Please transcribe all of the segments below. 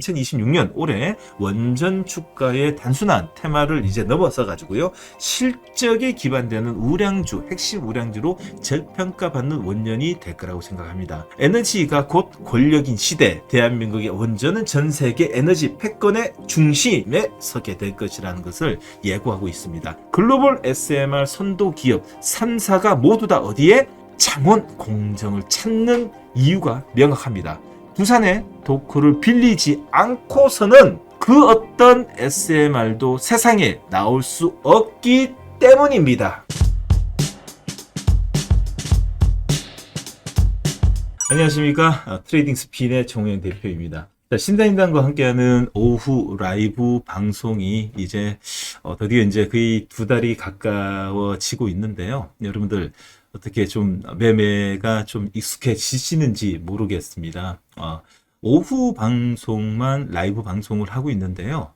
2026년 올해 원전 주가의 단순한 테마를 이제 넘어서 가지고요. 실적에 기반되는 우량주, 핵심 우량주로 저평가받는 원년이 될 거라고 생각합니다. 에너지가 곧 권력인 시대, 대한민국의 원전은 전 세계 에너지 패권의 중심에 서게 될 것이라는 것을 예고하고 있습니다. 글로벌 SMR 선도 기업 3사가 모두 다 어디에? 창원 공정을 찾는 이유가 명확합니다. 두산의 도크를 빌리지 않고서는 그 어떤 SMR도 세상에 나올 수 없기 때문입니다. 안녕하십니까. 트레이딩 스핀의 정우영 대표입니다. 신사임당과 함께하는 오후 라이브 방송이 이제 드디어 이제 거의 2달이 가까워지고 있는데요. 여러분들 어떻게 좀 매매가 좀 익숙해지시는지 모르겠습니다. 오후 방송만 라이브 방송을 하고 있는데요.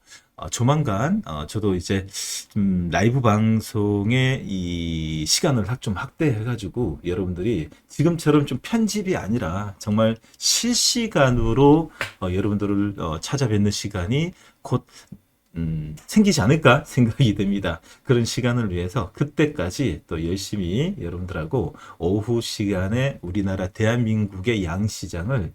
조만간 저도 이제 좀 라이브 방송의 이 시간을 좀 확대해가지고 여러분들이 지금처럼 좀 편집이 아니라 정말 실시간으로 여러분들을 찾아뵙는 시간이 곧 생기지 않을까 생각이 됩니다. 그런 시간을 위해서 그때까지 또 열심히 여러분들하고 오후 시간에 우리나라 대한민국의 양시장을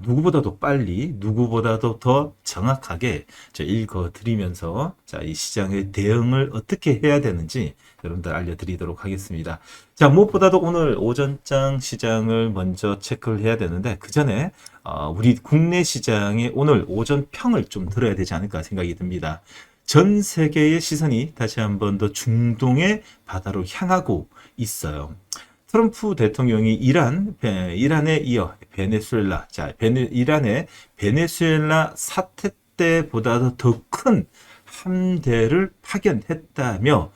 누구보다도 빨리, 누구보다도 더 정확하게 읽어드리면서 이 시장의 대응을 어떻게 해야 되는지 여러분들 알려드리도록 하겠습니다. 자, 무엇보다도 오늘 오전장 시장을 먼저 체크를 해야 되는데 그 전에 우리 국내 시장의 오늘 오전 평을 좀 들어야 되지 않을까 생각이 듭니다. 전 세계의 시선이 다시 한번 더 중동의 바다로 향하고 있어요. 트럼프 대통령이 이란에 이어 베네수엘라, 이란의 베네수엘라 사태 때보다도 더 큰 함대를 파견했다며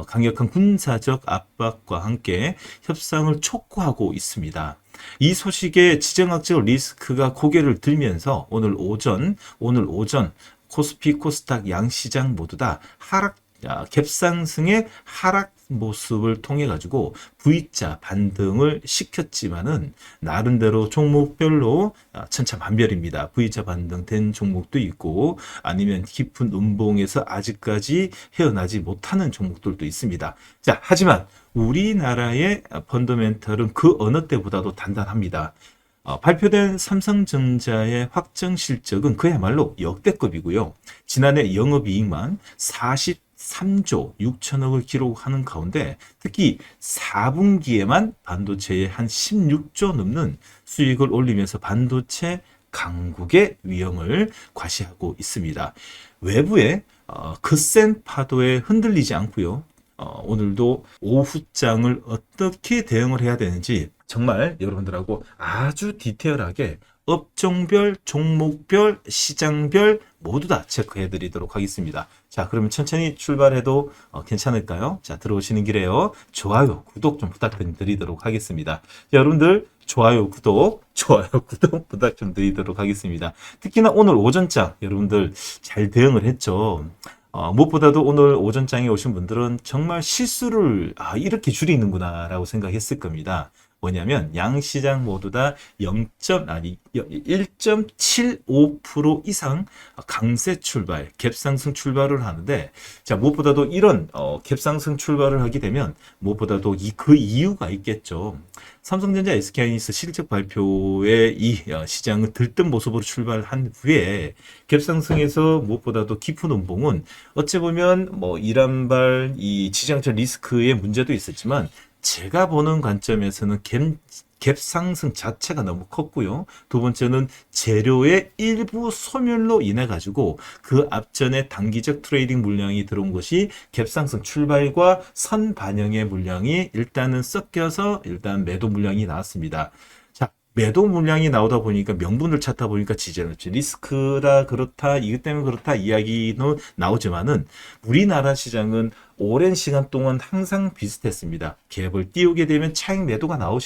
강력한 군사적 압박과 함께 협상을 촉구하고 있습니다. 이 소식에 지정학적 리스크가 고개를 들면서 오늘 오전 코스피, 코스닥 양시장 모두 다 갭상승의 하락 모습을 통해 가지고 V자 반등을 시켰지만은 나름대로 종목별로 천차만별입니다. V자 반등된 종목도 있고 아니면 깊은 음봉에서 아직까지 헤어나지 못하는 종목들도 있습니다. 자, 하지만 우리나라의 펀더멘털은 그 어느 때보다도 단단합니다. 발표된 삼성전자의 확정 실적은 그야말로 역대급이고요. 지난해 영업이익만 43조 6천억을 기록하는 가운데 특히 4분기에만 반도체에 한 16조 넘는 수익을 올리면서 반도체 강국의 위험을 과시하고 있습니다. 외부의 거센 파도에 흔들리지 않고요. 오늘도 오후장을 어떻게 대응을 해야 되는지 정말 여러분들하고 아주 디테일하게 업종별, 종목별, 시장별 모두 다 체크해 드리도록 하겠습니다. 자, 그러면 천천히 출발해도 괜찮을까요? 자, 들어오시는 길에요. 좋아요, 구독 좀 부탁드리도록 하겠습니다. 자, 여러분들 좋아요, 구독 부탁 좀 드리도록 하겠습니다. 특히나 오늘 오전장 여러분들 잘 대응을 했죠. 무엇보다도 오늘 오전장에 오신 분들은 정말 실수를 이렇게 줄이는구나 라고 생각했을 겁니다. 뭐냐면 양시장 모두 다 1.75% 이상 강세 출발, 갭상승 출발을 하는데, 자, 무엇보다도 이런 갭상승 출발을 하게 되면 무엇보다도 그 이유가 있겠죠. 삼성전자, SK하이닉스 실적 발표에 이 시장은 들뜬 모습으로 출발한 후에 갭상승에서 무엇보다도 깊은 음봉은 어찌 보면 이란발 이 지정적 리스크의 문제도 있었지만 제가 보는 관점에서는 갭 상승 자체가 너무 컸고요. 두 번째는 재료의 일부 소멸로 인해 가지고 그 앞전에 단기적 트레이딩 물량이 들어온 것이 갭 상승 출발과 선 반영의 물량이 일단은 섞여서 일단 매도 물량이 나왔습니다. 자, 매도 물량이 나오다 보니까 명분을 찾다 보니까 지지했지. 리스크라 그렇다, 이것 때문에 그렇다 이야기는 나오지만은 우리나라 시장은 오랜 시간 동안 항상 비슷했습니다. 갭을 띄우게 되면 차익 매도가 나올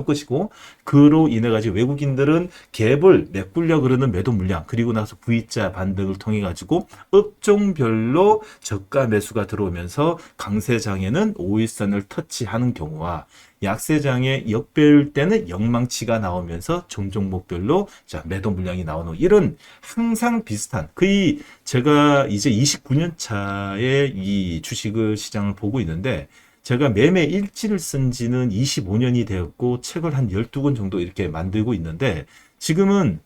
것이고, 그로 인해 가지고 외국인들은 갭을 메꾸려고 그러는 매도 물량, 그리고 나서 V자 반등을 통해 가지고 업종별로 저가 매수가 들어오면서 강세장에는 5일선을 터치하는 경우와 약세장에 역배일 때는 역망치가 나오면서 종목별로 자, 매도 물량이 나오는 이런 항상 비슷한 거의 제가 이제 29년 차에 이 주식을 시장을 보고 있는데 제가 매매 일지를 쓴 지는 25년이 되었고 책을 한 12권 정도 이렇게 만들고 있는데 지금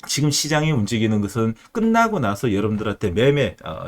시장이 움직이는 것은 끝나고 나서 여러분들한테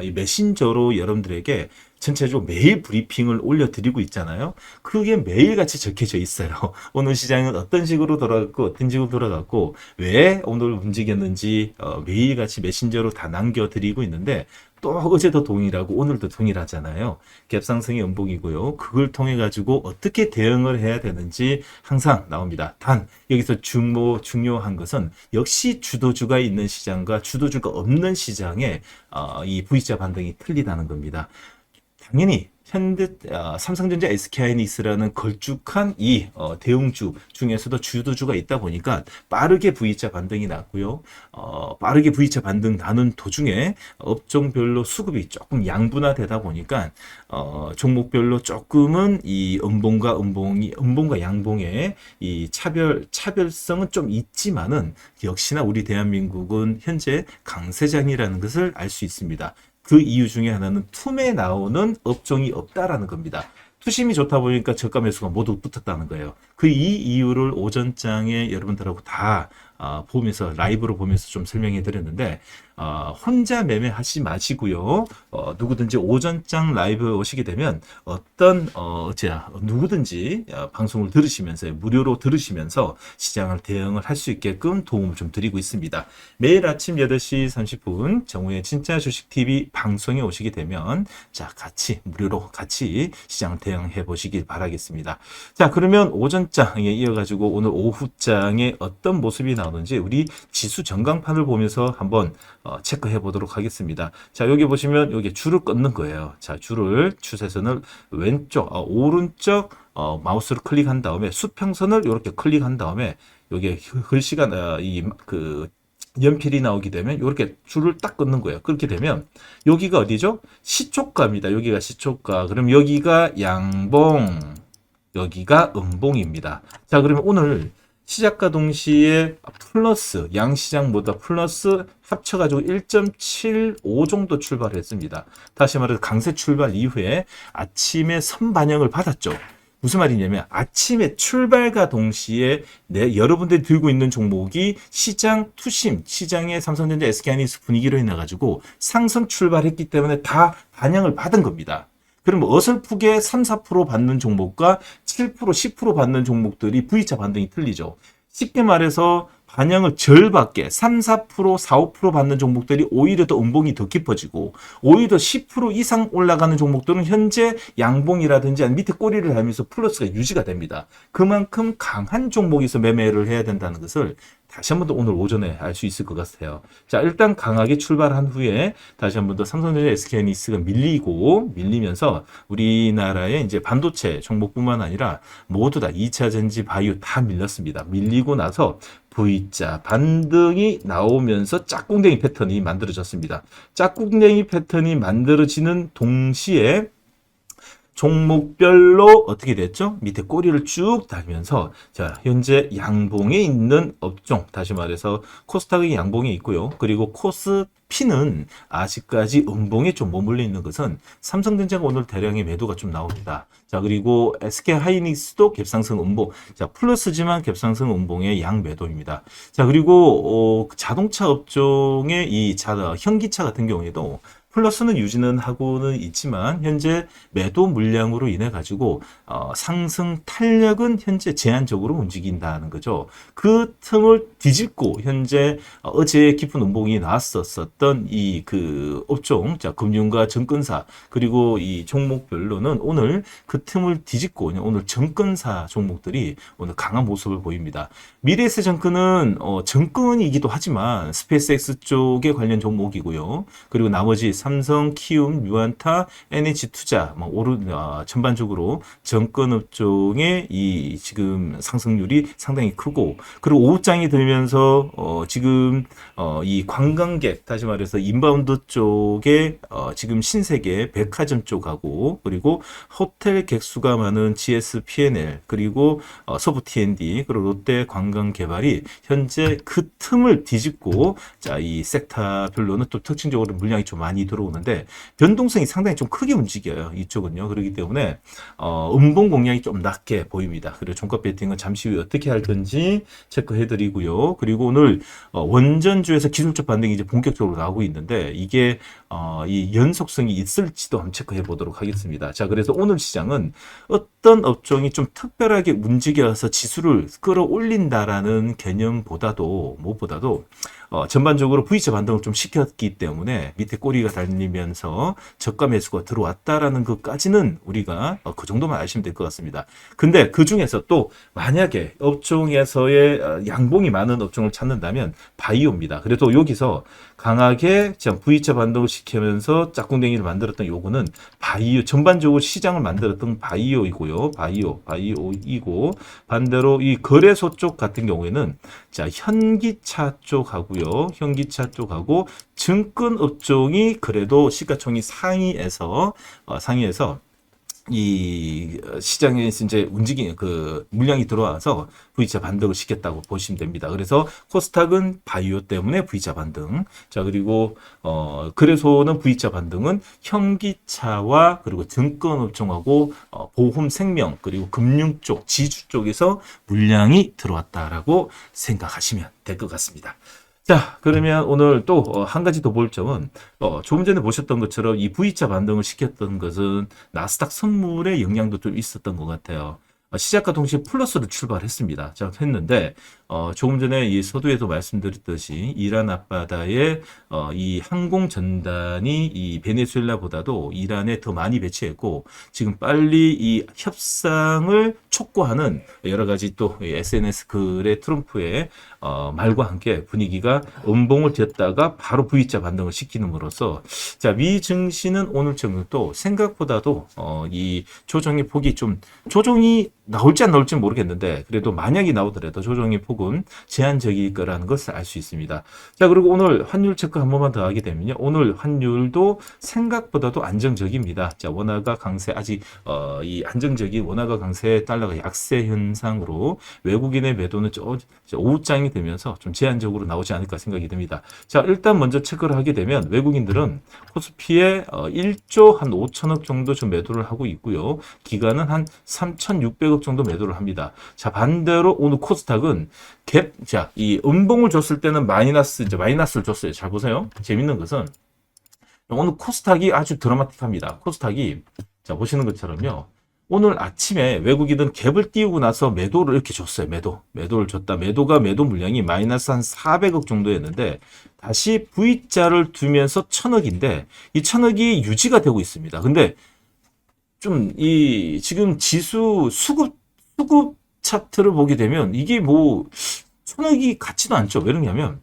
이 메신저로 여러분들에게 전체적으로 매일 브리핑을 올려드리고 있잖아요. 그게 매일같이 적혀져 있어요. 오늘 시장은 어떤 식으로 돌아갔고, 어떤 식으로 돌아갔고, 왜 오늘 움직였는지 매일같이 메신저로 다 남겨드리고 있는데, 또 어제도 동일하고 오늘도 동일하잖아요. 갭상승이 음봉이고요. 그걸 통해 가지고 어떻게 대응을 해야 되는지 항상 나옵니다. 단 여기서 중요한 것은 역시 주도주가 있는 시장과 주도주가 없는 시장에 이 V자 반등이 틀리다는 겁니다. 당연히 삼성전자, SK하이닉스라는 걸쭉한 이 대응주 중에서도 주도주가 있다 보니까 빠르게 V자 반등이 났고요. 빠르게 V자 반등 나는 도중에 업종별로 수급이 조금 양분화되다 보니까 종목별로 조금은 이 음봉과 양봉의 이 차별성은 좀 있지만은 역시나 우리 대한민국은 현재 강세장이라는 것을 알 수 있습니다. 그 이유 중에 하나는 툼에 나오는 업종이 없다라는 겁니다. 투심이 좋다 보니까 저가 매수가 모두 붙었다는 거예요. 그 이유를 오전장에 여러분들하고 다 보면서 라이브로 보면서 좀 설명해 드렸는데 혼자 매매하지 마시고요. 누구든지 오전장 라이브 오시게 되면 누구든지 방송을 들으시면서 무료로 들으시면서 시장을 대응을 할 수 있게끔 도움을 좀 드리고 있습니다. 매일 아침 8시 30분 정우의 진짜 주식 TV 방송에 오시게 되면 자, 무료로 같이 시장을 대응해 보시길 바라겠습니다. 자, 그러면 오전장에 이어가지고 오늘 오후장에 어떤 모습이 나오는지 우리 지수 전광판을 보면서 한번 체크해 보도록 하겠습니다. 자, 여기 보시면 여기 줄을 끊는 거예요. 자, 추세선을 오른쪽 마우스를 클릭한 다음에 수평선을 이렇게 클릭한 다음에 여기 글씨가 연필이 나오게 되면 이렇게 줄을 딱 끊는 거예요. 그렇게 되면 여기가 어디죠? 시초가입니다. 여기가 시초가. 그럼 여기가 양봉, 여기가 음봉입니다. 자, 그러면 오늘 시작과 동시에 플러스, 양시장보다 플러스 합쳐가지고 1.75 정도 출발했습니다. 다시 말해서 강세 출발 이후에 아침에 선반영을 받았죠. 무슨 말이냐면 아침에 출발과 동시에 여러분들이 들고 있는 종목이 시장 투심, 시장의 삼성전자, SK하이닉스 분위기로 인해 가지고 상승 출발했기 때문에 다 반영을 받은 겁니다. 그럼 어설프게 3, 4% 받는 종목과 7%, 10% 받는 종목들이 V자 반등이 틀리죠. 쉽게 말해서 반영을 절받게 3, 4%, 4, 5% 받는 종목들이 오히려 더 음봉이 더 깊어지고 오히려 10% 이상 올라가는 종목들은 현재 양봉이라든지 밑에 꼬리를 달면서 플러스가 유지가 됩니다. 그만큼 강한 종목에서 매매를 해야 된다는 것을 다시 한 번 더 오늘 오전에 알 수 있을 것 같아요. 자, 일단 강하게 출발한 후에 다시 한 번 더 삼성전자, SK하이닉스가 밀리면서 우리나라의 이제 반도체 종목뿐만 아니라 모두 다 2차 전지, 바이오 다 밀렸습니다. 밀리고 나서 V자 반등이 나오면서 짝꿍댕이 패턴이 만들어졌습니다. 짝꿍댕이 패턴이 만들어지는 동시에 종목별로 어떻게 됐죠? 밑에 꼬리를 쭉 달면서 자, 현재 양봉에 있는 업종, 다시 말해서 코스닥의 양봉에 있고요. 그리고 코스피는 아직까지 음봉에 좀 머물러 있는 것은 삼성전자가 오늘 대량의 매도가 좀 나옵니다. 자, 그리고 SK하이닉스도 갭상승 음봉. 자, 플러스지만 갭상승 음봉의 양매도입니다. 자, 그리고 자동차 업종의 현기차 같은 경우에도 플러스는 유지는 하고는 있지만 현재 매도 물량으로 인해 가지고 상승 탄력은 현재 제한적으로 움직인다는 거죠. 그 틈을 뒤집고 현재 어제 깊은 음봉이 나왔었던 이 업종, 자, 금융과 증권사 그리고 이 종목별로는 오늘 그 틈을 뒤집고 오늘 증권사 종목들이 오늘 강한 모습을 보입니다. 미래에셋증권은 증권이기도 하지만 스페이스X 쪽에 관련 종목이고요. 그리고 나머지 삼성, 키움, 유안타, NH투자 뭐 전반적으로 정권업종의 이 지금 상승률이 상당히 크고, 그리고 오후장이 들면서 지금 이 관광객, 다시 말해서 인바운드 쪽에 지금 신세계 백화점 쪽하고, 그리고 호텔 객수가 많은 GS P&L, 그리고 서부 T&D, 그리고 롯데 관광개발이 현재 그 틈을 뒤집고, 자, 이 섹터별로는 또 특징적으로 물량이 좀 많이 들어오는데 변동성이 상당히 좀 크게 움직여요, 이쪽은요. 그렇기 때문에 음봉 공략이 좀 낮게 보입니다. 그리고 종가 베팅은 잠시 후에 어떻게 할 건지 체크해드리고요. 그리고 오늘 원전주에서 기술적 반등이 이제 본격적으로 나오고 있는데 이게 이 연속성이 있을지도 한번 체크해 보도록 하겠습니다. 자, 그래서 오늘 시장은 어떤 업종이 좀 특별하게 움직여서 지수를 끌어올린다라는 개념보다도 무엇보다도 전반적으로 V자 반등을 좀 시켰기 때문에 밑에 꼬리가 달리면서 저가 매수가 들어왔다라는 것까지는 우리가 그 정도만 아시면 될 것 같습니다. 근데 그 중에서 또 만약에 업종에서의 양봉이 많은 업종을 찾는다면 바이오입니다. 그래도 여기서 강하게 V자 반등을 시키면서 짝꿍댕이를 만들었던 요거는 바이오, 전반적으로 시장을 만들었던 바이오이고요. 바이오이고, 반대로 이 거래소 쪽 같은 경우에는 자, 현기차 쪽하고요. 현기차 쪽하고 증권 업종이 그래도 시가총액 상위에서 이 시장에서 이제 움직이는 그 물량이 들어와서 V자 반등을 시켰다고 보시면 됩니다. 그래서 코스닥은 바이오 때문에 V자 반등. 자, 그리고 거래소는 V자 반등은 현기차와 그리고 증권 업종하고 보험 생명 그리고 금융 쪽, 지주 쪽에서 물량이 들어왔다라고 생각하시면 될 것 같습니다. 자, 그러면 오늘 또 한 가지 더 볼 점은 조금 전에 보셨던 것처럼 이 V자 반등을 시켰던 것은 나스닥 선물의 영향도 좀 있었던 것 같아요. 시작과 동시에 플러스로 출발했습니다. 자, 했는데 조금 전에 이 서두에도 말씀드렸듯이 이란 앞바다에 이 항공 전단이 이 베네수엘라보다도 이란에 더 많이 배치했고 지금 빨리 이 협상을 촉구하는 여러 가지 또 SNS 글의 트럼프의 말과 함께 분위기가 음봉을 띄었다가 바로 V자 반등을 시키는으로써 자, 미 증시는 오늘 정도 생각보다도 이 조정의 폭이 좀 조정이 나올지 안 나올지 모르겠는데 그래도 만약에 나오더라도 조정의 폭은 제한적일 거라는 것을 알 수 있습니다. 자, 그리고 오늘 환율 체크 한 번만 더 하게 되면요. 오늘 환율도 생각보다도 안정적입니다. 자, 원화가 강세 아직 이 안정적인 원화가 강세 달러가 약세 현상으로 외국인의 매도는 오후장이 되면서 좀 제한적으로 나오지 않을까 생각이 듭니다. 자, 일단 먼저 체크를 하게 되면 외국인들은 코스피에 1조 한 5천억 정도 좀 매도를 하고 있고요. 기간은 한 3,600억 정도 매도를 합니다. 자, 반대로 오늘 코스닥은 자, 이 음봉을 줬을 때는 마이너스를 줬어요. 잘 보세요. 재밌는 것은 오늘 코스닥이 아주 드라마틱합니다. 코스닥이 자, 보시는 것처럼요. 오늘 아침에 외국인은 갭을 띄우고 나서 매도를 이렇게 줬어요. 매도를 줬다. 매도 물량이 마이너스 한 400억 정도였는데 다시 V자를 두면서 1,000억인데 이 1,000억이 유지가 되고 있습니다. 근데 좀 이 지금 지수 수급 차트를 보게 되면 이게 뭐 1,000억이 같지도 않죠. 왜 그러냐면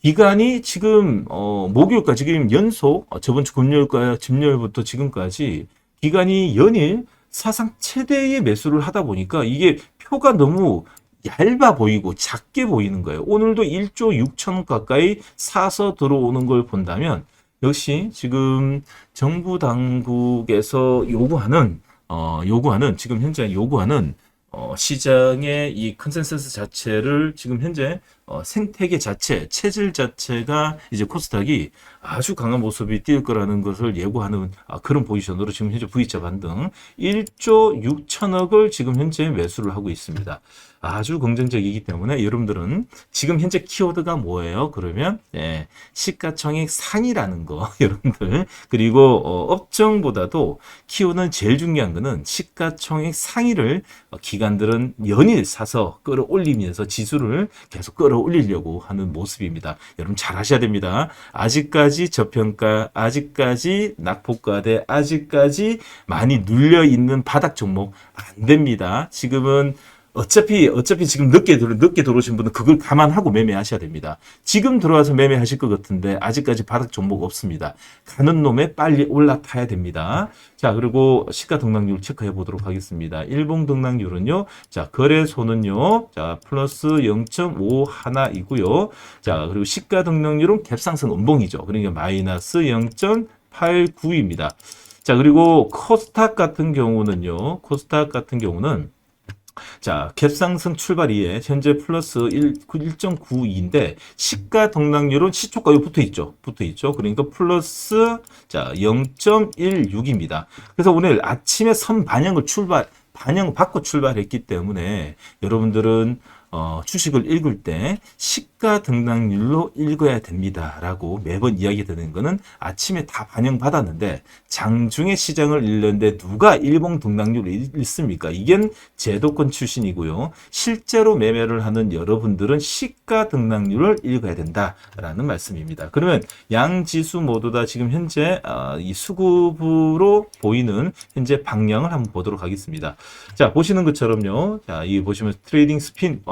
기간이 지금 목요일까지 지금 연속 저번 주 금요일부터 지금까지 기간이 연일 사상 최대의 매수를 하다 보니까 이게 표가 너무 얇아 보이고 작게 보이는 거예요. 오늘도 1조 6천억 가까이 사서 들어오는 걸 본다면 역시 지금 정부 당국에서 요구하는 지금 현재 요구하는 시장의 이 컨센서스 자체를 지금 현재 생태계 자체, 체질 자체가 이제 코스닥이 아주 강한 모습이 띄을 거라는 것을 예고하는 그런 포지션으로 지금 현재 V자 반등 1조 6천억을 지금 현재 매수를 하고 있습니다. 아주 긍정적이기 때문에 여러분들은 지금 현재 키워드가 뭐예요? 그러면 시가총액 상이라는 거 여러분들 그리고 업종보다도 키워드는 제일 중요한 거는 시가총액 상위를 기관들은 연일 사서 끌어올리면서 지수를 계속 끌어올리려고 하는 모습입니다. 여러분 잘 하셔야 됩니다. 아직까지 저평가, 아직까지 낙폭과대, 아직까지 많이 눌려있는 바닥 종목 안 됩니다. 지금은 어차피 지금 늦게 들어오신 분은 그걸 감안하고 매매하셔야 됩니다. 지금 들어와서 매매하실 것 같은데 아직까지 바닥 종목 없습니다. 가는 놈에 빨리 올라타야 됩니다. 자, 그리고 시가 등락률 체크해 보도록 하겠습니다. 일봉 등락률은요. 자, 거래소는요. 자, 플러스 0.5 하나이고요. 자, 그리고 시가 등락률은 갭상승 음봉이죠. 그러니까 마이너스 0.89입니다. 자, 그리고 코스닥 같은 경우는요. 자, 갭상승 출발 이에 현재 플러스 1.92인데 시가 등락률은 시초가에 붙어 있죠. 그러니까 플러스 자, 0.16입니다. 그래서 오늘 아침에 선 반영받고 출발했기 때문에 여러분들은 주식을 읽을 때 시가 등락률로 읽어야 됩니다라고 매번 이야기되는 거는 아침에 다 반영받았는데 장중에 시장을 읽는데 누가 일봉 등락률을 읽습니까? 이게 제도권 출신이고요. 실제로 매매를 하는 여러분들은 시가 등락률을 읽어야 된다라는 말씀입니다. 그러면 양 지수 모두 다 지금 현재 이 수급으로 보이는 현재 방향을 한번 보도록 하겠습니다. 자, 보시는 것처럼요. 자, 이 보시면 트레이딩 스핀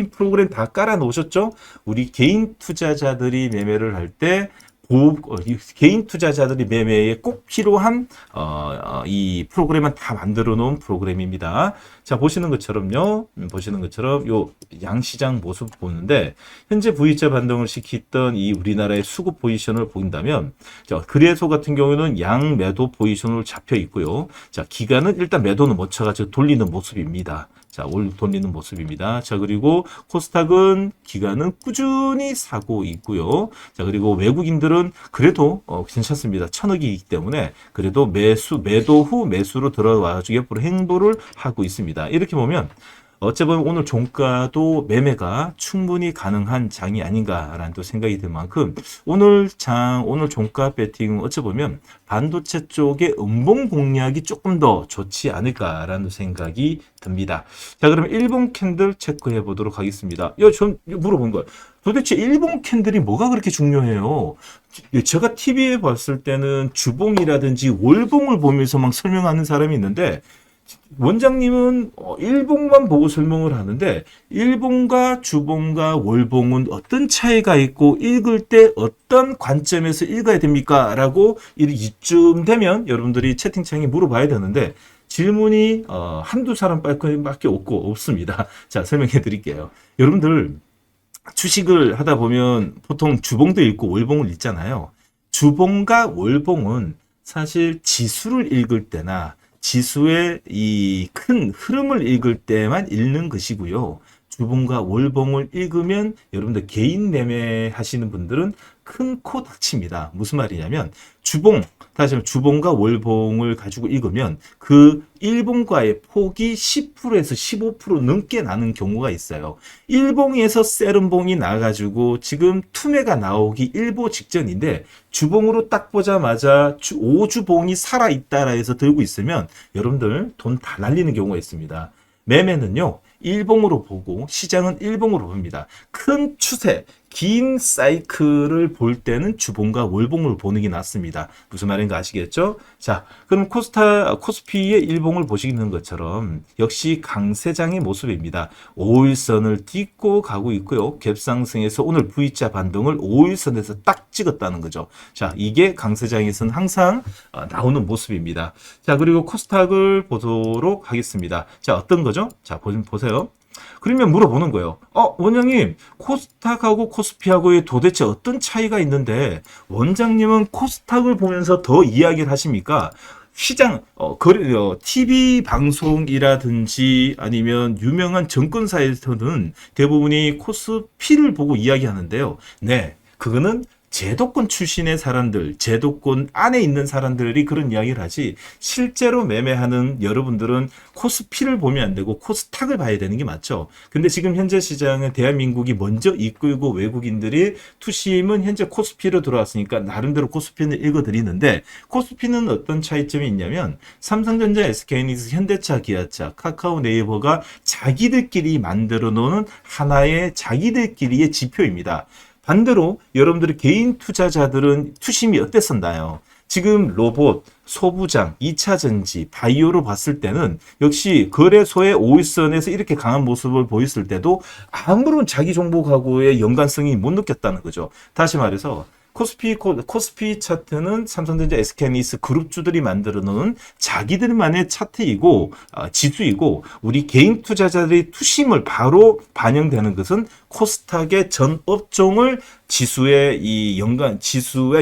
프로그램 다 깔아 놓으셨죠? 우리 개인 투자자들이 매매를 할 때 개인 투자자들이 매매에 꼭 필요한 이 프로그램은 다 만들어 놓은 프로그램입니다. 자, 보시는 것처럼요. 요 양시장 모습 보는데 현재 V자 반등을 시켰던 이 우리나라의 수급 포지션을 보인다면 자, 거래소 같은 경우는 양 매도 포지션으로 잡혀 있고요. 자, 기간은 일단 매도는 못 쳐가지고 돌리는 모습입니다. 자, 돌리는 모습입니다. 자, 그리고 코스닥은 기간은 꾸준히 사고 있고요. 자, 그리고 외국인들은 그래도 괜찮습니다. 1,000억이기 때문에 그래도 매도 후 매수로 들어와주기 옆으로 행보를 하고 있습니다. 이렇게 보면 어째 보면 오늘 종가도 매매가 충분히 가능한 장이 아닌가라는 또 생각이 들 만큼 오늘 종가 배팅은 어째 보면 반도체 쪽의 음봉 공략이 조금 더 좋지 않을까라는 생각이 듭니다. 자, 그러면 일봉 캔들 체크해 보도록 하겠습니다. 전 물어본 거예요. 도대체 일봉 캔들이 뭐가 그렇게 중요해요? 제가 TV에 봤을 때는 주봉이라든지 월봉을 보면서 막 설명하는 사람이 있는데 원장님은 일봉만 보고 설명을 하는데 일봉과 주봉과 월봉은 어떤 차이가 있고 읽을 때 어떤 관점에서 읽어야 됩니까? 라고 이쯤 되면 여러분들이 채팅창에 물어봐야 되는데 질문이 한두 사람밖에 없습니다. 자, 설명해 드릴게요. 여러분들 주식을 하다 보면 보통 주봉도 읽고 월봉을 읽잖아요. 주봉과 월봉은 사실 지수를 읽을 때나 지수의 이 큰 흐름을 읽을 때만 읽는 것이고요. 주봉과 월봉을 읽으면 여러분들 개인 매매 하시는 분들은 큰 코 닥칩니다. 무슨 말이냐면 다시 말해 주봉과 월봉을 가지고 읽으면 그 일봉과의 폭이 10%에서 15% 넘게 나는 경우가 있어요. 일봉에서 세른봉이 나가지고 지금 투매가 나오기 일보 직전인데 주봉으로 딱 보자마자 5주봉이 살아있다라 해서 들고 있으면 여러분들 돈 다 날리는 경우가 있습니다. 매매는요. 일봉으로 보고 시장은 일봉으로 봅니다. 큰 추세, 긴 사이클을 볼 때는 주봉과 월봉을 보는 게 낫습니다. 무슨 말인가 아시겠죠? 자, 그럼 코스피의 일봉을 보시는 것처럼 역시 강세장의 모습입니다. 5일선을 딛고 가고 있고요. 갭상승에서 오늘 V자 반등을 5일선에서 딱 찍었다는 거죠. 자, 이게 강세장에서는 항상 나오는 모습입니다. 자, 그리고 코스닥을 보도록 하겠습니다. 자, 어떤 거죠? 자, 보세요. 그러면 물어보는 거예요. 원장님, 코스닥하고 코스피하고의 도대체 어떤 차이가 있는데 원장님은 코스닥을 보면서 더 이야기를 하십니까? 시장, TV 방송이라든지 아니면 유명한 증권사에서는 대부분이 코스피를 보고 이야기하는데요. 네, 그거는 제도권 출신의 사람들, 제도권 안에 있는 사람들이 그런 이야기를 하지 실제로 매매하는 여러분들은 코스피를 보면 안 되고 코스닥을 봐야 되는 게 맞죠. 근데 지금 현재 시장은 대한민국이 먼저 이끌고 외국인들이 투심은 현재 코스피로 들어왔으니까 나름대로 코스피는 읽어드리는데 코스피는 어떤 차이점이 있냐면 삼성전자, SK하이닉스, 현대차, 기아차, 카카오, 네이버가 자기들끼리 만들어 놓은 하나의 자기들끼리의 지표입니다. 반대로 여러분들의 개인 투자자들은 투심이 어땠었나요? 지금 로봇, 소부장, 2차 전지, 바이오로 봤을 때는 역시 거래소의 5일선에서 이렇게 강한 모습을 보였을 때도 아무런 자기 종목하고의 연관성이 못 느꼈다는 거죠. 다시 말해서 코스피 차트는 삼성전자, SK하이닉스 그룹주들이 만들어 놓은 자기들만의 차트이고 지수이고, 우리 개인 투자자들의 투심을 바로 반영되는 것은 코스닥의 전 업종을 지수에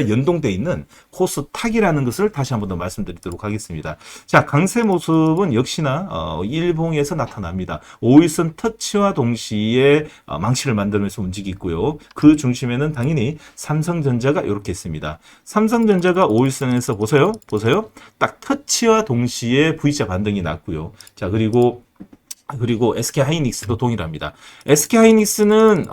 연동돼 있는 코스닥이라는 것을 다시 한 번 더 말씀드리도록 하겠습니다. 자, 강세 모습은 역시나 일봉에서 나타납니다. 5일선 터치와 동시에 망치를 만들면서 움직이고요. 그 중심에는 당연히 삼성전자가 이렇게 있습니다. 삼성전자가 5일선에서 보세요. 딱 터치와 동시에 V자 반등이 났고요. 자, 그리고 SK하이닉스도 동일합니다. SK하이닉스는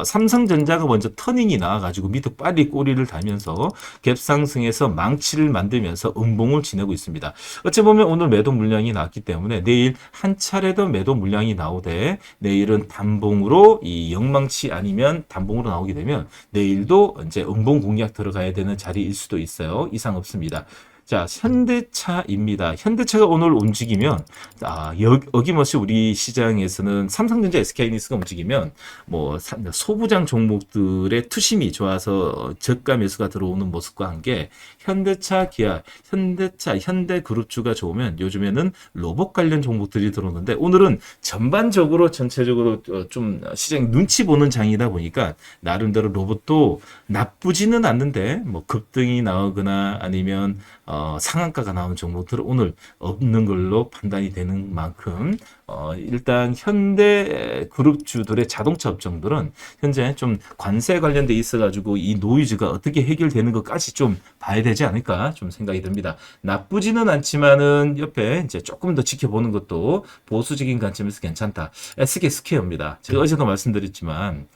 삼성전자가 먼저 터닝이 나와가지고 밑에 빨리 꼬리를 달면서 갭상승해서 망치를 만들면서 음봉을 지내고 있습니다. 어찌 보면 오늘 매도 물량이 나왔기 때문에 내일 한 차례 더 매도 물량이 나오되, 내일은 단봉으로 이 영망치 아니면 단봉으로 나오게 되면 내일도 이제 음봉 공략 들어가야 되는 자리일 수도 있어요. 이상 없습니다. 자, 현대차입니다. 현대차가 오늘 움직이면, 어김없이 우리 시장에서는 삼성전자, SK하이닉스가 움직이면, 소부장 종목들의 투심이 좋아서 저가 매수가 들어오는 모습과 함께, 현대차, 기아, 현대그룹주가 좋으면 요즘에는 로봇 관련 종목들이 들어오는데, 오늘은 전반적으로 전체적으로 좀 시장 눈치 보는 장이다 보니까, 나름대로 로봇도 나쁘지는 않는데, 급등이 나오거나 아니면, 상한가가 나오는 종목들은 오늘 없는 걸로 판단이 되는 만큼, 일단 현대 그룹주들의 자동차 업종들은 현재 좀 관세 관련돼 있어가지고 이 노이즈가 어떻게 해결되는 것까지 좀 봐야 되지 않을까 좀 생각이 듭니다. 나쁘지는 않지만은 옆에 이제 조금 더 지켜보는 것도 보수적인 관점에서 괜찮다. SK 스퀘어입니다. 제가 어제도 말씀드렸지만,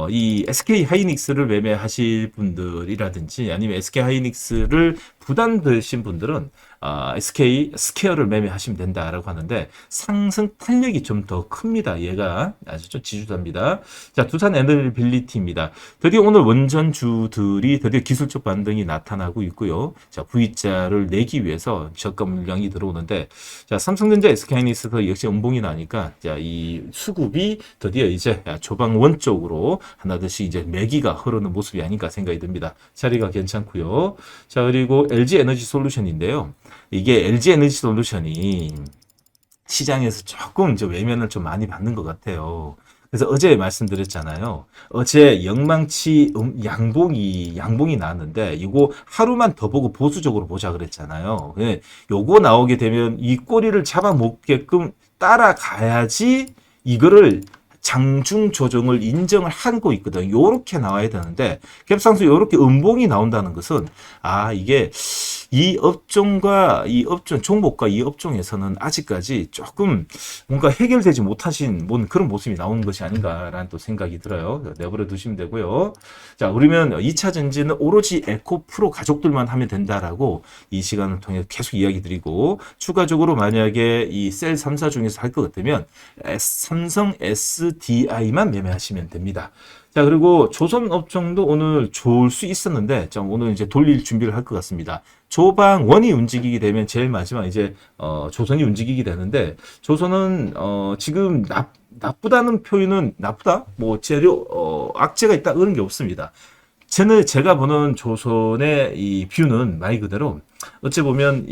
이 SK 하이닉스를 매매하실 분들이라든지 아니면 SK 하이닉스를 부담되신 분들은 SK 스퀘어를 매매하시면 된다라고 하는데, 상승 탄력이 좀 더 큽니다. 얘가 아주 좀 지주사입니다. 자, 두산 에너빌리티입니다. 드디어 오늘 원전주들이 드디어 기술적 반등이 나타나고 있고요. 자, V자를 내기 위해서 저가 물량이 들어오는데, 자, 삼성전자, SK하이닉스도 역시 음봉이 나니까, 자, 이 수급이 드디어 이제 조방원 쪽으로 하나둘씩 이제 매기가 흐르는 모습이 아닌가 생각이 듭니다. 자리가 괜찮고요. 자, 그리고 LG 에너지 솔루션인데요. 이게 LG 에너지 솔루션이 시장에서 조금 이제 외면을 좀 많이 받는 것 같아요. 그래서 어제 말씀드렸잖아요. 어제 영망치 양봉이 나왔는데, 이거 하루만 더 보고 보수적으로 보자 그랬잖아요. 요거 나오게 되면 이 꼬리를 잡아먹게끔 따라가야지 이거를 장중 조정을 인정을 하고 있거든. 요렇게 나와야 되는데, 갭상승 요렇게 음봉이 나온다는 것은, 이게 이 종목과 이 업종에서는 아직까지 조금 뭔가 해결되지 못하신 그런 모습이 나오는 것이 아닌가라는 또 생각이 들어요. 내버려 두시면 되고요. 자, 그러면 2차 전지는 오로지 에코프로 가족들만 하면 된다라고 이 시간을 통해 계속 이야기 드리고, 추가적으로 만약에 이 셀 3사 중에서 할 것 같으면 삼성 SDI만 매매하시면 됩니다. 자, 그리고 조선 업종도 오늘 좋을 수 있었는데, 오늘 이제 돌릴 준비를 할 것 같습니다. 조방원이 움직이게 되면 제일 마지막 이제 조선이 움직이게 되는데, 조선은 지금 나쁘다는 표현은 나쁘다? 재료 악재가 있다 그런 게 없습니다. 제가 보는 조선의 이 뷰는 말 그대로 어찌 보면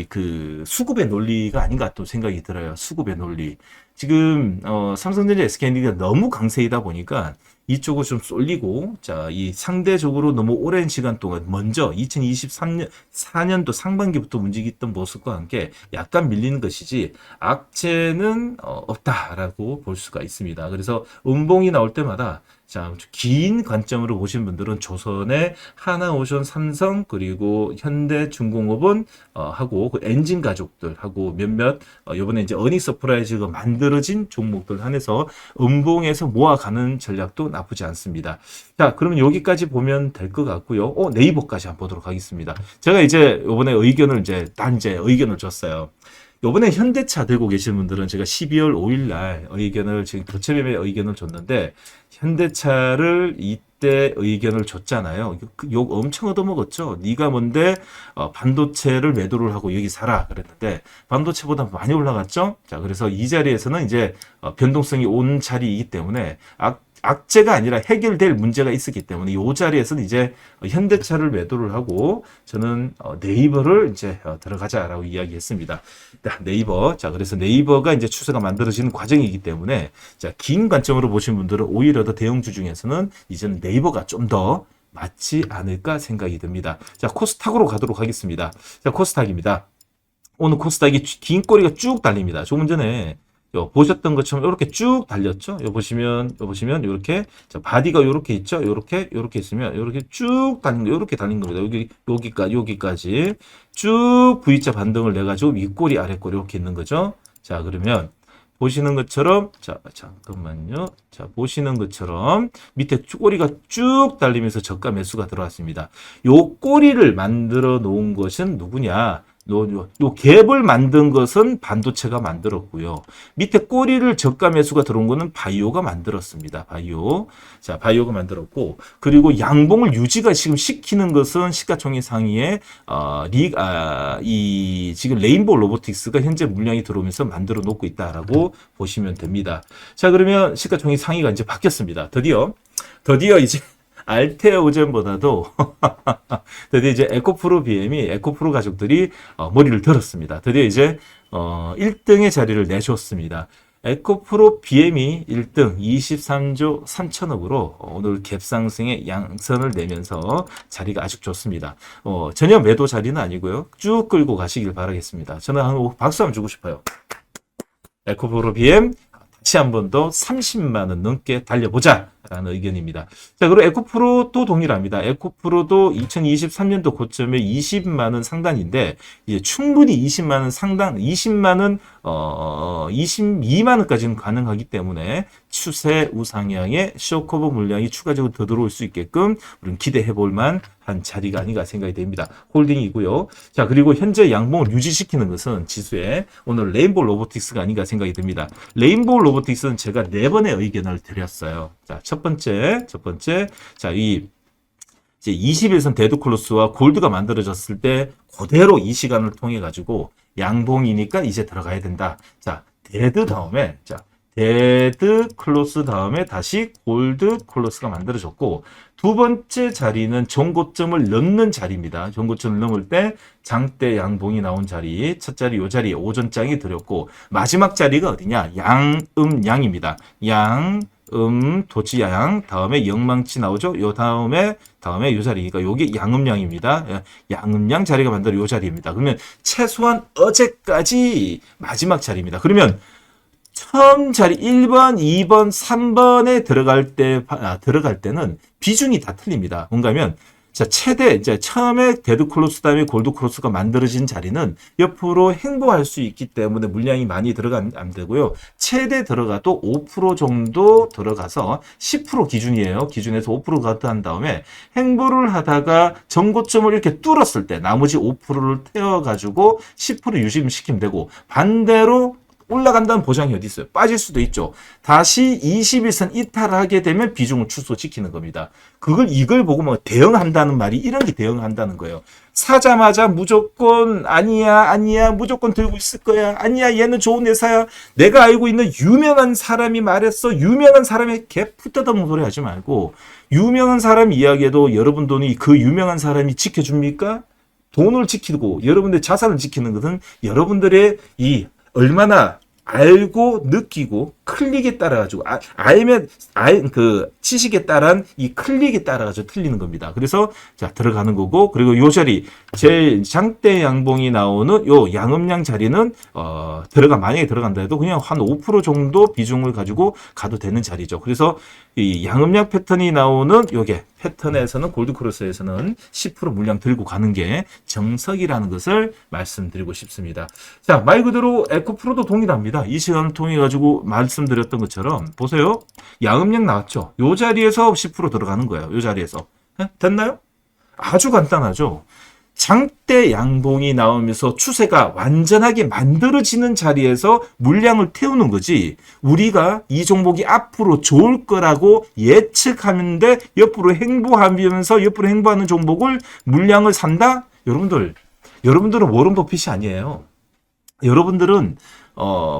그 수급의 논리가 아닌가 또 생각이 들어요. 수급의 논리. 지금 삼성전자, SK하이닉스가 너무 강세이다 보니까 이쪽을 좀 쏠리고, 자, 이 상대적으로 너무 오랜 시간 동안 먼저 2023년도 상반기부터 움직였던 모습과 함께 약간 밀리는 것이지 악재는 없다라고 볼 수가 있습니다. 그래서 음봉이 나올 때마다, 자, 긴 관점으로 보신 분들은 조선의 하나오션, 삼성, 그리고 현대중공업은 하고 그 엔진 가족들하고 몇몇 이번에 이제 어닝 서프라이즈가 만들어진 종목들 한해서 음봉에서 모아가는 전략도 나쁘지 않습니다. 자, 그러면 여기까지 보면 될 것 같고요. 네이버까지 한번 보도록 하겠습니다. 제가 이제 이번에 의견을 줬어요. 요번에 현대차 들고 계신 분들은 제가 12월 5일 날 지금 교체 매매 의견을 줬는데, 현대차를 때 의견을 줬잖아요. 욕 엄청 얻어먹었죠. 네가 뭔데 반도체를 매도를 하고 여기 사라 그랬는데 반도체보다 많이 올라갔죠. 자, 그래서 이 자리에서는 이제 변동성이 온 자리이기 때문에 악재가 아니라 해결될 문제가 있었기 때문에 이 자리에서는 이제 현대차를 매도를 하고 저는 네이버를 이제 들어가자라고 이야기했습니다. 네이버. 자, 그래서 네이버가 이제 추세가 만들어지는 과정이기 때문에 자, 긴 관점으로 보신 분들은 오히려 더 대형주 중에서는 이제는 네이버가 좀 더 맞지 않을까 생각이 듭니다. 자, 코스닥으로 가도록 하겠습니다. 자, 코스닥입니다. 오늘 코스닥이 긴 꼬리가 쭉 달립니다. 조금 전에 보셨던 것처럼 이렇게 쭉 달렸죠. 요 보시면 이렇게 바디가 이렇게 있죠. 이렇게 있으면 이렇게 쭉 달린 거, 이렇게 달린 겁니다. 여기까지 쭉 V자 반등을 내 가지고 윗꼬리 아랫꼬리 이렇게 있는 거죠. 자, 그러면 보시는 것처럼 잠깐만요. 자, 보시는 것처럼 밑에 꼬리가 쭉 달리면서 저가 매수가 들어왔습니다. 요 꼬리를 만들어 놓은 것은 누구냐? 요 갭을 만든 것은 반도체가 만들었고요. 밑에 꼬리를 저가 매수가 들어온 거는 바이오가 만들었습니다. 자, 바이오가 만들었고, 그리고 양봉을 유지가 지금 시키는 것은 시가총액 상위에 이 지금 레인보우 로보틱스가 현재 물량이 들어오면서 만들어 놓고 있다라고 보시면 됩니다. 자, 그러면 시가총액 상위가 이제 바뀌었습니다. 드디어 이제 알테오젠보다도 드디어 이제 에코프로 BM이 에코프로 가족들이 머리를 들었습니다. 드디어 이제 1등의 자리를 내줬습니다. 에코프로 BM이 1등 23조 3천억으로 오늘 갭상승의 양선을 내면서 자리가 아주 좋습니다. 전혀 매도 자리는 아니고요. 쭉 끌고 가시길 바라겠습니다. 저는 박수 한번 주고 싶어요. 에코프로 BM 다시 한 번 더 30만 원 넘게 달려보자 라는 의견입니다. 자, 그리고 에코프로도 동일합니다. 에코프로도 2023년도 고점에 20만 원 상단인데 이제 충분히 20만 원 상단, 20만 원 22만 원까지는 가능하기 때문에 추세 우상향의 쇼커버 물량이 추가적으로 더 들어올 수 있게끔 우리는 기대해 볼 만한 자리가 아닌가 생각이 됩니다. 홀딩이고요. 자, 그리고 현재 양봉을 유지시키는 것은 지수에 오늘 레인보우 로보틱스가 아닌가 생각이 듭니다. 레인보우 로보틱스는 제가 4번의 의견을 드렸어요. 자, 첫 번째. 자, 이제 21선 데드클로스와 골드가 만들어졌을 때 그대로 이 시간을 통해 가지고 양봉이니까 이제 들어가야 된다. 자, 데드 클로스 다음에 다시 골드 클로스가 만들어졌고, 두 번째 자리는 정고점을 넘는 자리입니다. 정고점을 넘을 때 장대 양봉이 나온 자리, 첫 자리 요 자리에 오전장이 들었고, 마지막 자리가 어디냐? 양입니다. 도치양, 다음에 영망치 나오죠? 요 다음에 요 자리가 요게 양음양입니다. 양음양 자리가 만들어 요 자리입니다. 그러면 최소한 어제까지 마지막 자리입니다. 그러면 처음 자리 1번, 2번, 3번에 들어갈 때는 비중이 다 틀립니다. 뭔가 하면 자, 최대 이제 처음에 데드 클로스 다음에 골드 클로스가 만들어진 자리는 옆으로 행보할 수 있기 때문에 물량이 많이 들어가면 안 되고요. 최대 들어가도 5% 정도 들어가서 10% 기준이에요. 기준에서 5% 가드 한 다음에 행보를 하다가 정고점을 이렇게 뚫었을 때 나머지 5%를 태워가지고 10% 유지시키면 되고, 반대로 올라간다는 보장이 어디 있어요? 빠질 수도 있죠. 다시 21선 이탈하게 되면 비중을 축소시키는 겁니다. 이걸 보고 뭐 대응한다는 말이 이런 게 대응한다는 거예요. 사자마자 무조건 아니야 무조건 들고 있을 거야, 아니야 얘는 좋은 회사야, 내가 알고 있는 유명한 사람이 말했어, 유명한 사람의 개 푸뜯어먹는 소리 하지 말고, 유명한 사람 이야기에도 여러분 돈이 그 유명한 사람이 지켜줍니까? 돈을 지키고 여러분들의 자산을 지키는 것은 여러분들의 이 얼마나 알고 느끼고 클릭에 따라가지고 그 지식에 따른 이 클릭에 따라가지고 틀리는 겁니다. 그래서 자, 들어가는 거고, 그리고 요 자리 제일 장대 양봉이 나오는 요 양음양 자리는 만약에 들어간다 해도 그냥 한 5% 정도 비중을 가지고 가도 되는 자리죠. 그래서 이 양음양 패턴이 나오는 요게 패턴에서는 골드크로스에서는 10% 물량 들고 가는 게 정석이라는 것을 말씀드리고 싶습니다. 자, 말 그대로 에코프로도 동일합니다. 이 시간을 통해 가지고 말씀드렸던 것처럼 보세요. 양음량 나왔죠. 요 자리에서 10% 들어가는 거예요. 요 자리에서. 됐나요? 아주 간단하죠. 장대 양봉이 나오면서 추세가 완전하게 만들어지는 자리에서 물량을 태우는 거지, 우리가 이 종목이 앞으로 좋을 거라고 예측하는데 옆으로 행보하는 종목을 물량을 산다? 여러분들은 워런 버핏이 아니에요. 여러분들은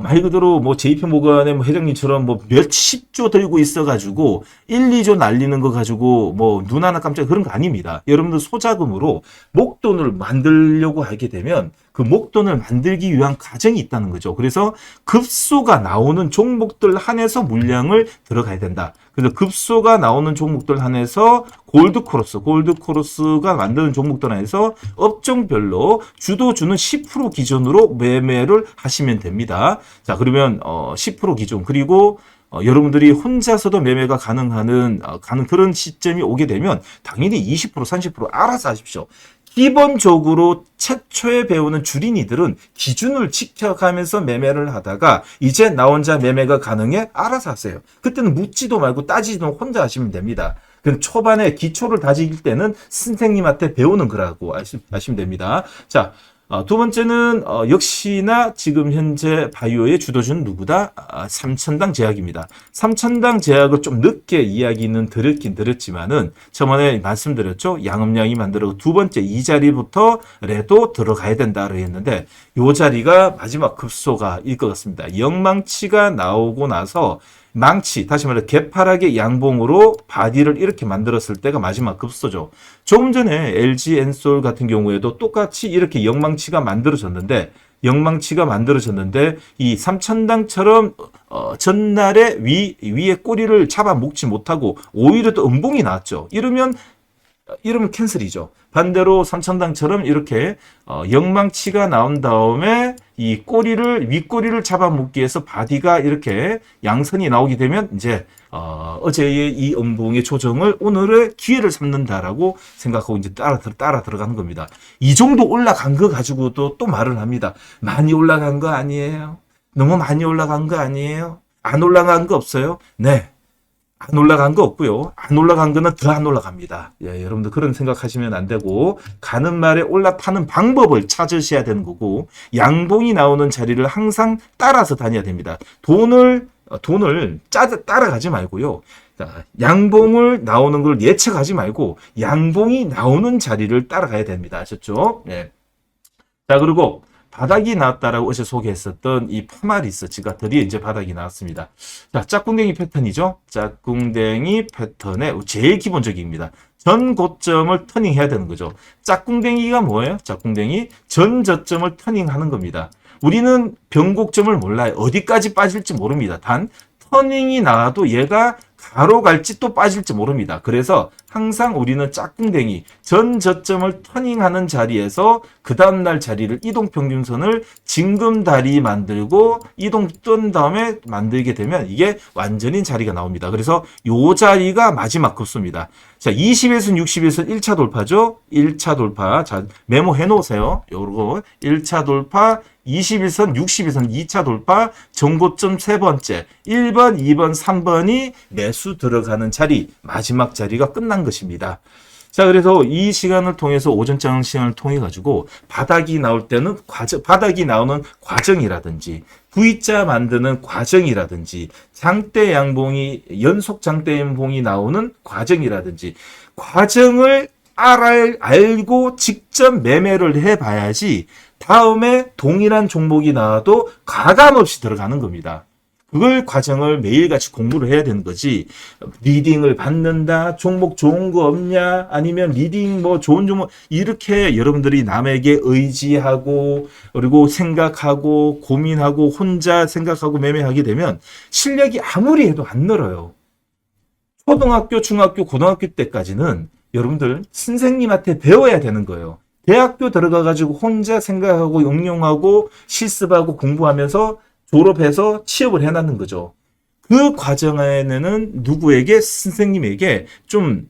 말 그대로 뭐 JP 모간의 뭐 회장님처럼 뭐 몇십 조 들고 있어가지고 1, 2조 날리는 거 가지고 뭐 눈 하나 깜짝 그런 거 아닙니다. 여러분들 소자금으로 목돈을 만들려고 하게 되면 그 목돈을 만들기 위한 과정이 있다는 거죠. 그래서 급소가 나오는 종목들 한해서 물량을 들어가야 된다. 그래서 급소가 나오는 종목들 한해서 골드코러스가 만드는 종목들 한해서 업종별로 주도주는 10% 기준으로 매매를 하시면 됩니다. 자, 그러면 10% 기준, 그리고 여러분들이 혼자서도 매매가 가능한 그런 시점이 오게 되면 당연히 20%, 30% 알아서 하십시오. 기본적으로 최초에 배우는 주린이들은 기준을 지켜가면서 매매를 하다가 이제 나 혼자 매매가 가능해? 알아서 하세요. 그때는 묻지도 말고 따지지도 혼자 하시면 됩니다. 그럼 초반에 기초를 다질 때는 선생님한테 배우는 거라고 아시면 됩니다. 자, 두 번째는 역시나 지금 현재 바이오의 주도주는 누구다? 삼천당 제약입니다. 삼천당 제약을 좀 늦게 이야기는 드렸지만은 저번에 말씀드렸죠. 양음량이 만들어 두 번째 이 자리부터라도 들어가야 된다고 했는데 이 자리가 마지막 급소가일 것 같습니다. 영망치가 나오고 나서 다시 말해 개파락의 양봉으로 바디를 이렇게 만들었을 때가 마지막 급소죠. 조금 전에 LG 엔솔 같은 경우에도 똑같이 이렇게 영망치가 만들어졌는데 이 삼천당처럼 전날에 위에 꼬리를 잡아 먹지 못하고 오히려 또 음봉이 나왔죠. 이러면 캔슬이죠. 반대로 삼천당처럼 이렇게 영망치가 나온 다음에 이 윗꼬리를 잡아먹기 위해서 바디가 이렇게 양선이 나오게 되면 이제 어제의 이 음봉의 조정을 오늘의 기회를 삼는다라고 생각하고 이제 따라 들어가는 겁니다. 이 정도 올라간 거 가지고도 또 말을 합니다. 많이 올라간 거 아니에요? 너무 많이 올라간 거 아니에요? 안 올라간 거 없어요? 네. 안 올라간 거 없고요. 안 올라간 거는 더 안 올라갑니다. 예, 여러분들 그런 생각하시면 안 되고 가는 말에 올라타는 방법을 찾으셔야 되는 거고 양봉이 나오는 자리를 항상 따라서 다녀야 됩니다. 돈을 따라가지 말고요. 양봉을 나오는 걸 예측하지 말고 양봉이 나오는 자리를 따라가야 됩니다. 아셨죠? 예. 자, 그리고 바닥이 나왔다라고 어제 소개했었던 이 파마리스 지가들이 이제 바닥이 나왔습니다. 자, 짝꿍댕이 패턴이죠. 짝꿍댕이 패턴의 제일 기본적입니다. 전 고점을 터닝해야 되는 거죠. 짝꿍댕이가 뭐예요? 짝꿍댕이 전 저점을 터닝하는 겁니다. 우리는 변곡점을 몰라요. 어디까지 빠질지 모릅니다. 단 터닝이 나와도 얘가 가로 갈지 또 빠질지 모릅니다. 그래서 항상 우리는 짝꿍댕이 전 저점을 터닝하는 자리에서 그 다음날 자리를 이동평균선을 징금다리 만들고 이동 뜬 다음에 만들게 되면 이게 완전인 자리가 나옵니다. 그래서 요 자리가 마지막 급소입니다. 자, 20에서 60에서 1차 돌파죠. 1차 돌파. 자, 메모해 놓으세요. 요거 1차 돌파, 20일선, 60일선 2차 돌파, 정고점 세 번째, 1번, 2번, 3번이 매수 들어가는 자리, 마지막 자리가 끝난 것입니다. 자, 그래서 이 시간을 통해서 오전장 시간을 통해 가지고 바닥이 나올 때는 바닥이 나오는 과정이라든지 V자 만드는 과정이라든지 장대 양봉이 연속 장대 양봉이 나오는 과정이라든지 과정을 알고 직접 매매를 해봐야지 다음에 동일한 종목이 나와도 가감 없이 들어가는 겁니다. 그걸 과정을 매일같이 공부를 해야 되는 거지. 리딩을 받는다, 종목 좋은 거 없냐, 아니면 리딩 뭐 좋은 종목, 이렇게 여러분들이 남에게 의지하고 그리고 생각하고 고민하고 혼자 생각하고 매매하게 되면 실력이 아무리 해도 안 늘어요. 초등학교, 중학교, 고등학교 때까지는 여러분들 선생님한테 배워야 되는 거예요. 대학교 들어가가지고 혼자 생각하고 응용하고 실습하고 공부하면서 졸업해서 취업을 해놨는 거죠. 그 과정에는 누구에게, 선생님에게 좀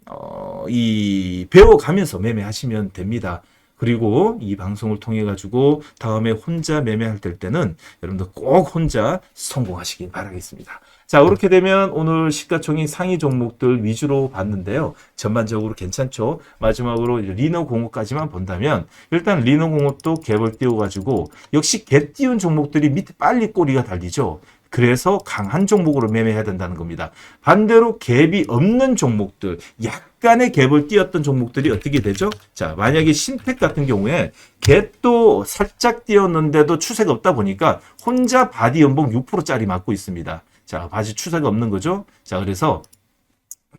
배워가면서 매매하시면 됩니다. 그리고 이 방송을 통해 가지고 다음에 혼자 매매할 때는 여러분들 꼭 혼자 성공하시길 바라겠습니다. 자, 그렇게 되면 오늘 시가총액 상위 종목들 위주로 봤는데요. 전반적으로 괜찮죠? 마지막으로 리너공업까지만 본다면 일단 리너공업도 갭을 띄워가지고 역시 갭 띄운 종목들이 밑에 빨리 꼬리가 달리죠. 그래서 강한 종목으로 매매해야 된다는 겁니다. 반대로 갭이 없는 종목들, 약간의 갭을 띄었던 종목들이 어떻게 되죠? 자, 만약에 신택 같은 경우에 갭도 살짝 띄었는데도 추세가 없다 보니까 혼자 바디 연봉 6%짜리 맞고 있습니다. 자, 바지 추세가 없는 거죠. 자, 그래서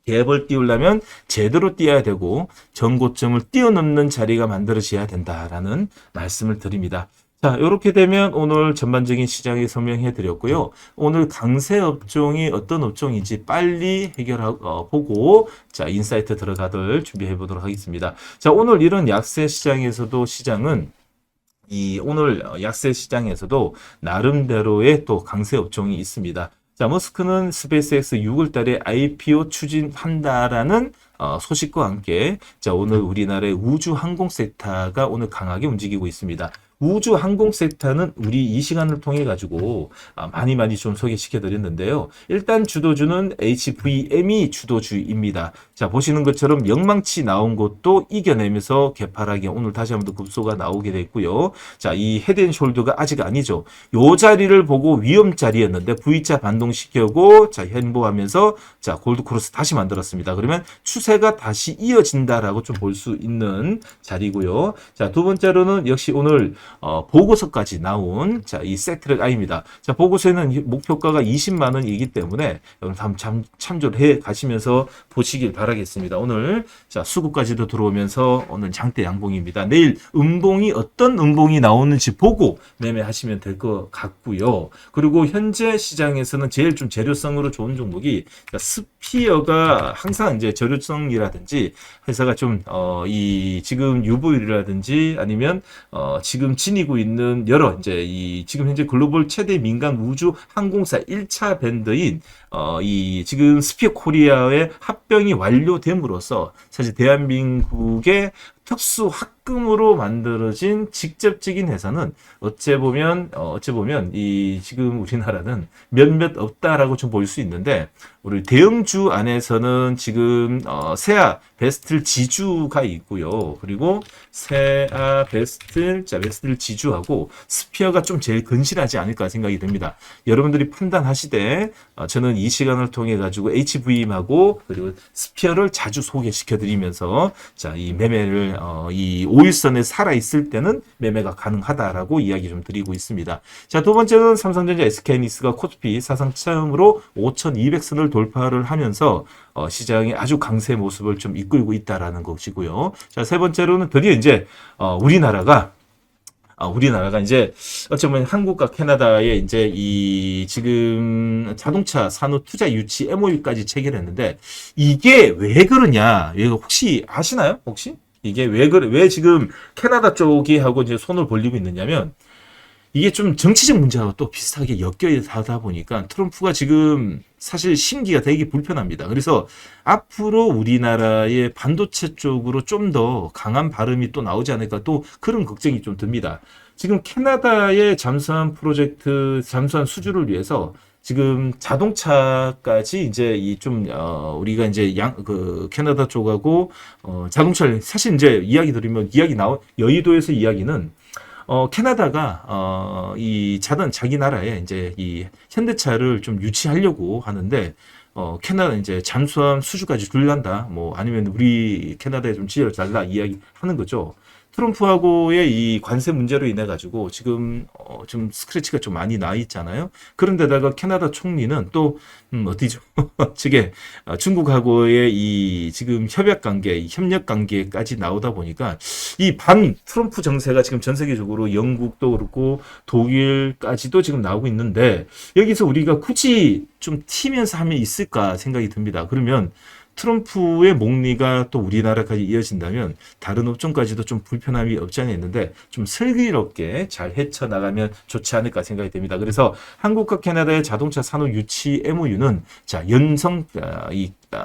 갭을 띄우려면 제대로 띄어야 되고 전고점을 뛰어넘는 자리가 만들어져야 된다라는 말씀을 드립니다. 자, 이렇게 되면 오늘 전반적인 시장에 설명해 드렸고요. 오늘 강세 업종이 어떤 업종인지 빨리 보고 자, 인사이트 들어가들 준비해 보도록 하겠습니다. 자, 오늘 이런 약세 시장에서도 오늘 약세 시장에서도 나름대로의 또 강세 업종이 있습니다. 자, 머스크는 스페이스X 6월 달에 IPO 추진한다라는 소식과 함께 자, 오늘 우리나라의 우주 항공 섹터가 오늘 강하게 움직이고 있습니다. 우주 항공 섹터는 우리 이 시간을 통해 가지고 많이 좀 소개시켜 드렸는데요. 일단 주도주는 HVM이 주도주입니다. 자, 보시는 것처럼 영망치 나온 것도 이겨내면서 개파락이 오늘 다시 한번 더 급소가 나오게 됐고요. 자, 이 헤드앤숄더가 아직 아니죠. 요 자리를 보고 위험 자리였는데 V자 반동시켜고 자, 현보하면서 자, 골드크로스 다시 만들었습니다. 그러면 추세가 다시 이어진다라고 좀 볼 수 있는 자리고요. 자, 두 번째로는 역시 오늘 보고서까지 나온 자, 이 섹트랙 I입니다. 자, 보고서에는 목표가가 20만 원이기 때문에 여러분 참조를 해 가시면서 보시길 바라겠습니다. 오늘 자, 수급까지도 들어오면서 오늘 장대 양봉입니다. 내일 어떤 음봉이 나오는지 보고 매매하시면 될 것 같고요. 그리고 현재 시장에서는 제일 좀 재료성으로 좋은 종목이 스피어가 항상 이제 재료성이라든지 회사가 좀 이 지금 UV라든지 아니면 지금 지니고 있는 여러 지금 현재 글로벌 최대 민간 우주 항공사 1차 밴드인 이 지금 스피어 코리아의 합병이 완료됨으로써 사실 대한민국의 특수 합금으로 만들어진 직접적인 회사는 어째 보면 이 지금 우리나라는 몇몇 없다라고 좀 볼 수 있는데 우리 대형주 안에서는 지금 세아 베스틀 지주가 있고요. 그리고 세아 베스틀 지주하고 스피어가 좀 제일 근실하지 않을까 생각이 됩니다. 여러분들이 판단하시되 저는 이 시간을 통해 가지고 HVM하고 그리고 스피어를 자주 소개시켜 드리면서 자, 이 매매를 이 5일선에 살아 있을 때는 매매가 가능하다라고 이야기 좀 드리고 있습니다. 자, 두 번째는 삼성전자 SK하이닉스가 코스피 사상 처음으로 5,200선을 돌파를 하면서 시장의 아주 강세 모습을 좀 이끌고 있다라는 것이고요. 자, 세 번째로는 드디어 이제 우리나라가 이제 어쩌면 한국과 캐나다의 이제 이 지금 자동차 산업 투자 유치 MOU까지 체결했는데 이게 왜 그러냐? 이거 혹시 아시나요? 혹시? 이게 왜 지금 캐나다 쪽이 하고 이제 손을 벌리고 있느냐면 이게 좀 정치적 문제하고 또 비슷하게 엮여서 보니까 트럼프가 지금 사실 심기가 되게 불편합니다. 그래서 앞으로 우리나라의 반도체 쪽으로 좀 더 강한 발음이 또 나오지 않을까 또 그런 걱정이 좀 듭니다. 지금 캐나다의 잠수함 잠수함 수주를 위해서 지금 자동차까지 이제 우리가 이제 캐나다 쪽하고 자동차를 사실 이제 여의도에서 이야기는 캐나다가 자기 나라에 이제 이 현대차를 좀 유치하려고 하는데 캐나다 이제 잠수함 수주까지 줄란다 뭐 아니면 우리 캐나다에 좀 지혜를 달라 이야기하는 거죠. 트럼프하고의 이 관세 문제로 인해 가지고 지금 좀 스크래치가 좀 많이 나 있잖아요. 그런데다가 캐나다 총리는 또 어디죠? 측에 중국하고의 이 지금 협력 관계까지 나오다 보니까 이 반 트럼프 정세가 지금 전 세계적으로 영국도 그렇고 독일까지도 지금 나오고 있는데 여기서 우리가 굳이 좀 튀면서 하면 있을까 생각이 듭니다. 그러면 트럼프의 목리가 또 우리나라까지 이어진다면 다른 업종까지도 좀 불편함이 없지 않아 있는데 좀 슬기롭게 잘 헤쳐나가면 좋지 않을까 생각이 됩니다. 그래서 한국과 캐나다의 자동차 산업 유치 MOU는 자,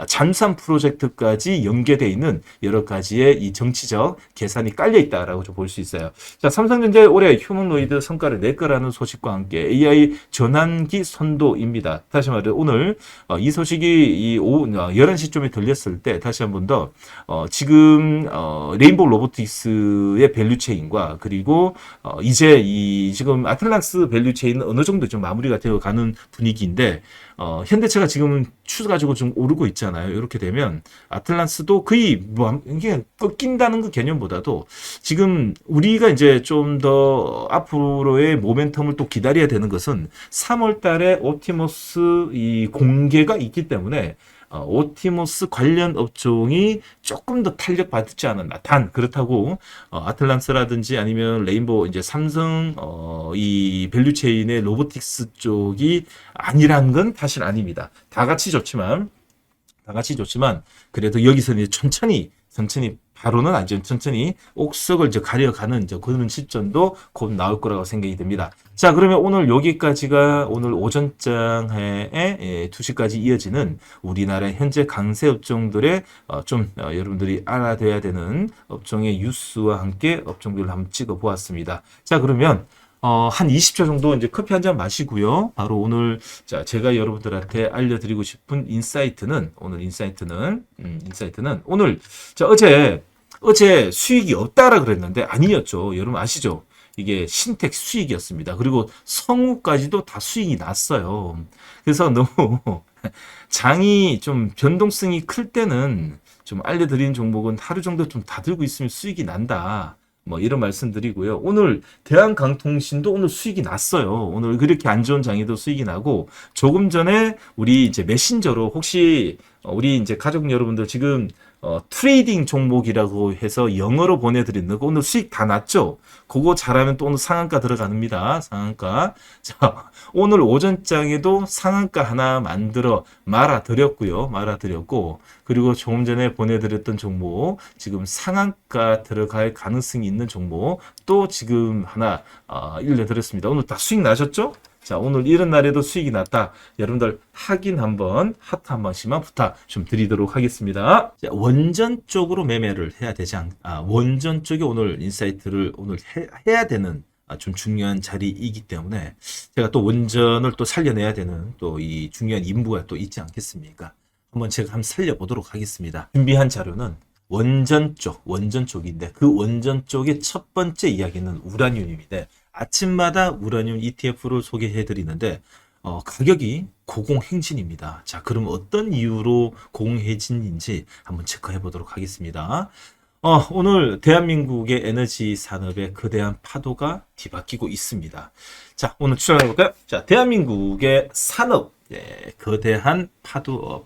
잠수함 프로젝트까지 연계되어 있는 여러 가지의 이 정치적 계산이 깔려 있다라고 좀 볼 수 있어요. 자, 삼성전자 올해 휴머노이드 성과를 낼 거라는 소식과 함께 AI 전환기 선도입니다. 다시 말해 오늘 이 소식이 이 오후 11시쯤에 들렸을 때 다시 한 번 더 지금 레인보우 로보틱스의 밸류체인과 그리고 이제 이 지금 아틀란스 밸류체인은 어느 정도 좀 마무리가 되어 가는 분위기인데 현대차가 지금 추 가지고 좀 오르고 있잖아요. 이렇게 되면 아틀란스도 거의 뭐 이게 꺾인다는 그 개념보다도 지금 우리가 이제 좀 더 앞으로의 모멘텀을 또 기다려야 되는 것은 3월 달에 옵티머스 이 공개가 있기 때문에 옵티머스 관련 업종이 조금 더 탄력받지 않았나. 단 그렇다고 아틀란스라든지 아니면 레인보우 이제 삼성 이 밸류체인의 로보틱스 쪽이 아니란 건 사실 아닙니다. 다 같이 좋지만 그래도 여기서 이제 천천히 바로는 아니죠. 천천히 옥석을 이제 가려가는 이제 그런 시점도 곧 나올 거라고 생각이 듭니다. 자, 그러면 오늘 여기까지가 오늘 오전장에 2시까지 이어지는 우리나라의 현재 강세 업종들의 좀 여러분들이 알아둬야 되는 업종의 뉴스와 함께 업종들을 한번 찍어 보았습니다. 자, 그러면 한 20초 정도 이제 커피 한 잔 마시고요. 바로 오늘 제가 여러분들한테 알려드리고 싶은 인사이트는 오늘 어제 수익이 없다라 그랬는데 아니었죠. 여러분 아시죠? 이게 신택 수익이었습니다. 그리고 성우까지도 다 수익이 났어요. 그래서 너무 장이 좀 변동성이 클 때는 좀 알려드린 종목은 하루 정도 좀 다 들고 있으면 수익이 난다. 뭐 이런 말씀드리고요. 오늘 대한강통신도 오늘 수익이 났어요. 오늘 그렇게 안 좋은 장에도 수익이 나고 조금 전에 우리 이제 메신저로 혹시 우리 이제 가족 여러분들 지금 트레이딩 종목이라고 해서 영어로 보내드리는 거 오늘 수익 다 났죠? 그거 잘하면 또 오늘 상한가 들어갑니다. 상한가. 자, 오늘 오전장에도 상한가 하나 만들어 말아드렸고, 그리고 조금 전에 보내드렸던 종목, 지금 상한가 들어갈 가능성이 있는 종목, 또 지금 하나, 일러드렸습니다. 오늘 다 수익 나셨죠? 자, 오늘 이런 날에도 수익이 났다. 여러분들 하트 한 번씩만 부탁 좀 드리도록 하겠습니다. 자, 원전 쪽으로 매매를 해야 되지 원전 쪽에 오늘 인사이트를 오늘 해야 되는 좀 중요한 자리이기 때문에 제가 또 원전을 또 살려내야 되는 또 이 중요한 임무가 또 있지 않겠습니까? 제가 한번 살려보도록 하겠습니다. 준비한 자료는 원전 쪽인데 그 원전 쪽의 첫 번째 이야기는 우라늄입니다. 아침마다 우라늄 ETF를 소개해 드리는데 가격이 고공행진입니다. 자, 그럼 어떤 이유로 고공행진인지 한번 체크해 보도록 하겠습니다. 오늘 대한민국의 에너지 산업에 거대한 파도가 뒤바뀌고 있습니다. 자, 오늘 출발해 볼까요? 자, 대한민국의 산업 거대한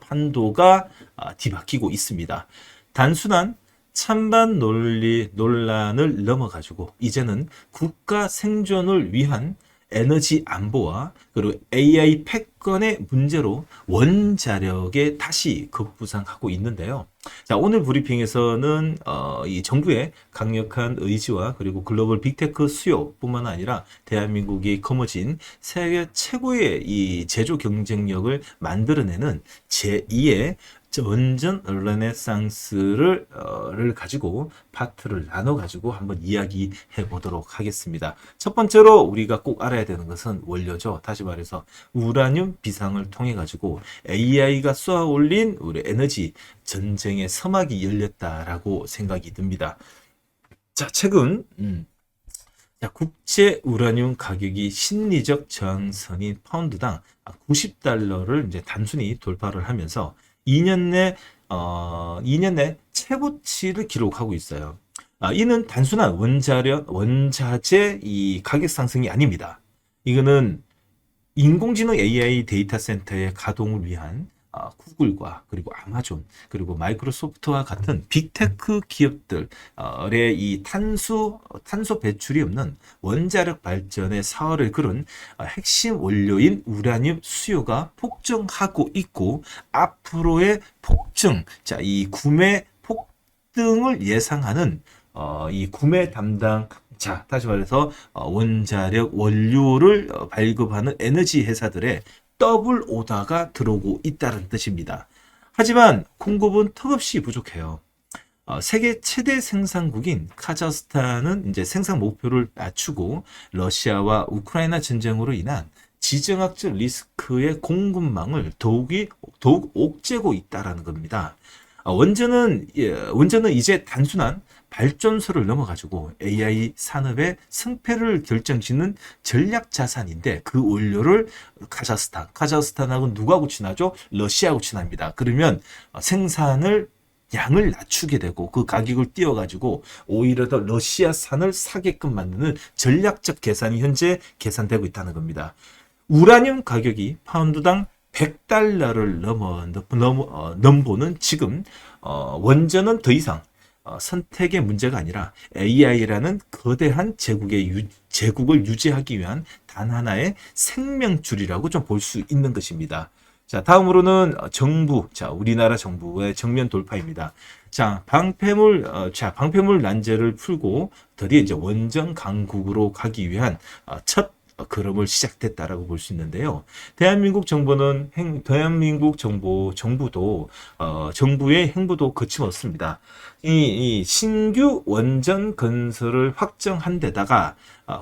판도가 뒤바뀌고 있습니다. 단순한 찬반 논란을 넘어가지고 이제는 국가 생존을 위한 에너지 안보와 그리고 AI 패권의 문제로 원자력에 다시 급부상하고 있는데요. 자, 오늘 브리핑에서는 이 정부의 강력한 의지와 그리고 글로벌 빅테크 수요뿐만 아니라 대한민국이 거머쥔 세계 최고의 이 제조 경쟁력을 만들어내는 제2의 원전 르네상스를 가지고 파트를 나눠 가지고 한번 이야기해 보도록 하겠습니다. 첫 번째로 우리가 꼭 알아야 되는 것은 원료죠. 다시 말해서 우라늄 비상을 통해 가지고 AI가 쏘아 올린 우리 에너지 전쟁의 서막이 열렸다라고 생각이 듭니다. 자, 최근 국제 우라늄 가격이 심리적 저항선인 파운드당 $90를 이제 단순히 돌파를 하면서 2년 내 최고치를 기록하고 있어요. 이는 단순한 원자재 이 가격 상승이 아닙니다. 이거는 인공지능 AI 데이터 센터의 가동을 위한 구글과 그리고 아마존 그리고 마이크로소프트와 같은 빅테크 기업들의 이 탄소 배출이 없는 원자력 발전의 사활을 그은 핵심 원료인 우라늄 수요가 폭증하고 있고 앞으로의 폭증, 자, 이 구매 폭등을 예상하는 이 구매 담당 자, 다시 말해서 원자력 원료를 발급하는 에너지 회사들의 더블 오더가 들어오고 있다는 뜻입니다. 하지만 공급은 턱없이 부족해요. 세계 최대 생산국인 카자흐스탄은 이제 생산 목표를 낮추고 러시아와 우크라이나 전쟁으로 인한 지정학적 리스크의 공급망을 더욱 옥죄고 있다라는 겁니다. 원전은 이제 단순한 발전소를 넘어가지고 AI 산업의 승패를 결정짓는 전략 자산인데 그 원료를 카자흐스탄하고 누구하고 친하죠? 러시아하고 친합니다. 그러면 생산을 양을 낮추게 되고 그 가격을 띄워가지고 오히려 더 러시아산을 사게끔 만드는 전략적 계산이 현재 계산되고 있다는 겁니다. 우라늄 가격이 파운드당 100달러를 넘보는 지금 원전은 더 이상 선택의 문제가 아니라 AI라는 거대한 제국을 유지하기 위한 단 하나의 생명줄이라고 좀 볼 수 있는 것입니다. 자, 다음으로는 우리나라 정부의 정면 돌파입니다. 자, 방패물 난제를 풀고 드디어 이제 원전 강국으로 가기 위한 첫 걸음을 시작됐다라고 볼 수 있는데요. 대한민국 정부도 정부의 행보도 거침없습니다. 이 신규 원전 건설을 확정한 데다가